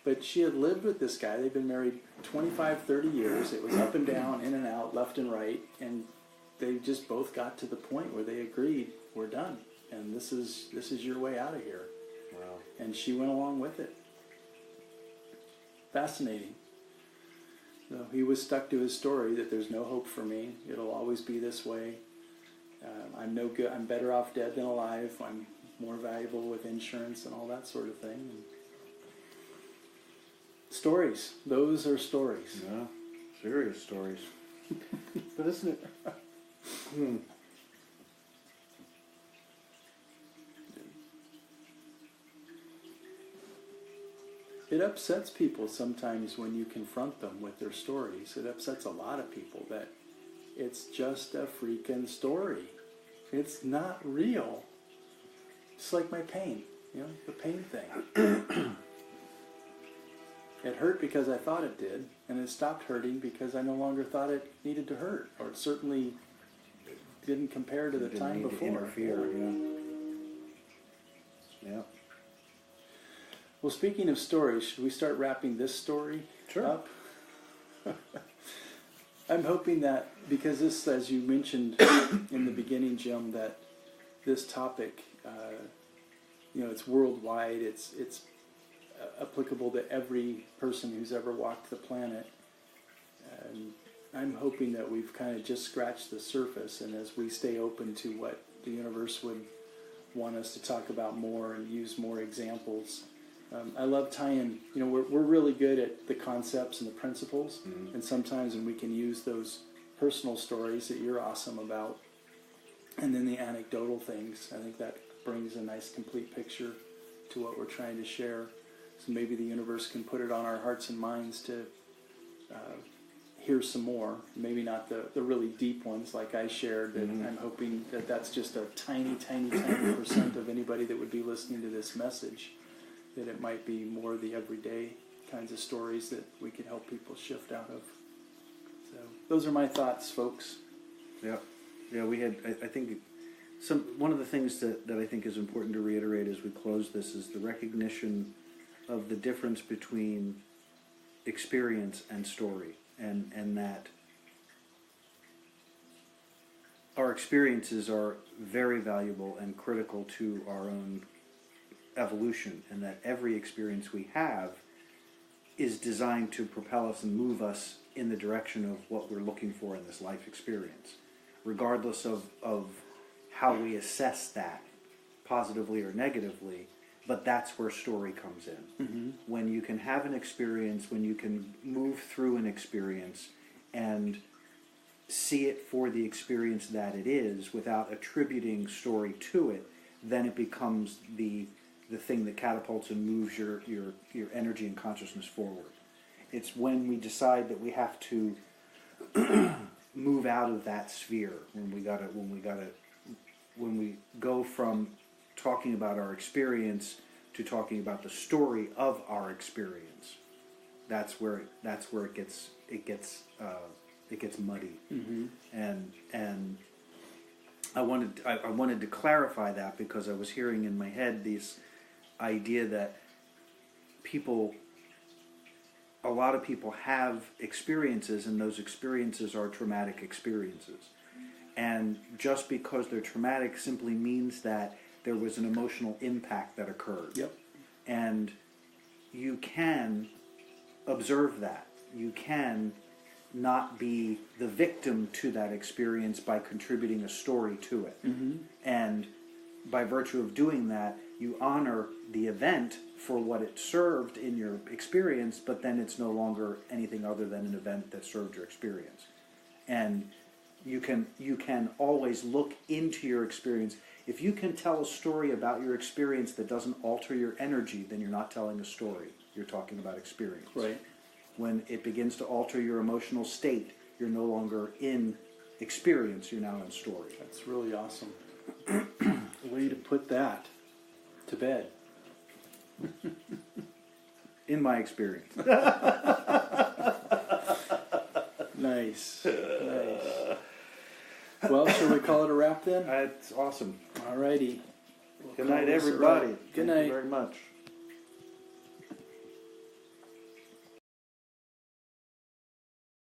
But she had lived with this guy. They'd been married 25, 30 years. It was up and down, in and out, left and right. And they just both got to the point where they agreed, we're done. And this is your way out of here. Wow. And she went along with it. Fascinating. So he was stuck to his story that there's no hope for me. It'll always be this way. I'm no good. I'm better off dead than alive. I'm more valuable with insurance and all that sort of thing. And stories. Those are stories. Yeah, serious stories. But isn't it? It upsets people sometimes when you confront them with their stories. It upsets a lot of people that it's just a freaking story. It's not real. Just like my pain, the pain thing. It hurt because I thought it did, and it stopped hurting because I no longer thought it needed to hurt, or it certainly didn't compare to the time before. To interfere, yeah. Well, speaking of stories, should we start wrapping this story up? I'm hoping that, because this, as you mentioned in the beginning, Jim, that this topic, it's worldwide, it's applicable to every person who's ever walked the planet. And I'm hoping that we've kind of just scratched the surface, and as we stay open to what the universe would want us to talk about more and use more examples. I love tying, we're really good at the concepts and the principles, and sometimes when we can use those personal stories that you're awesome about, and then the anecdotal things, I think that brings a nice complete picture to what we're trying to share. So maybe the universe can put it on our hearts and minds to hear some more. Maybe not the really deep ones like I shared, and I'm hoping that that's just a tiny, tiny, tiny percent of anybody that would be listening to this message. That it might be more the everyday kinds of stories that we could help people shift out of. So those are my thoughts, folks. Yeah. We had. I think one of the things that I think is important to reiterate as we close this is the recognition of the difference between experience and story, and that our experiences are very valuable and critical to our own evolution, and that every experience we have is designed to propel us and move us in the direction of what we're looking for in this life experience, regardless of how we assess that, positively or negatively. But that's where story comes in. When you can have an experience, when you can move through an experience and see it for the experience that it is without attributing story to it, then it becomes the thing that catapults and moves your energy and consciousness forward. It's when we decide that we have to move out of that sphere, when we go from talking about our experience to talking about the story of our experience. That's where it gets muddy. And I wanted to clarify that, because I was hearing in my head this idea that a lot of people have experiences, and those experiences are traumatic experiences. And just because they're traumatic simply means that there was an emotional impact that occurred. Yep. And you can observe that. You can not be the victim to that experience by contributing a story to it. And by virtue of doing that, you honor the event for what it served in your experience, but then it's no longer anything other than an event that served your experience. And you can always look into your experience. If you can tell a story about your experience that doesn't alter your energy, then you're not telling a story. You're talking about experience. Right. When it begins to alter your emotional state, you're no longer in experience, you're now in story. That's really awesome. Way to put that to bed. In my experience. Nice. Well, shall we call it a wrap then? That's awesome. All righty. Good night, everybody. Good Thank night. you very much.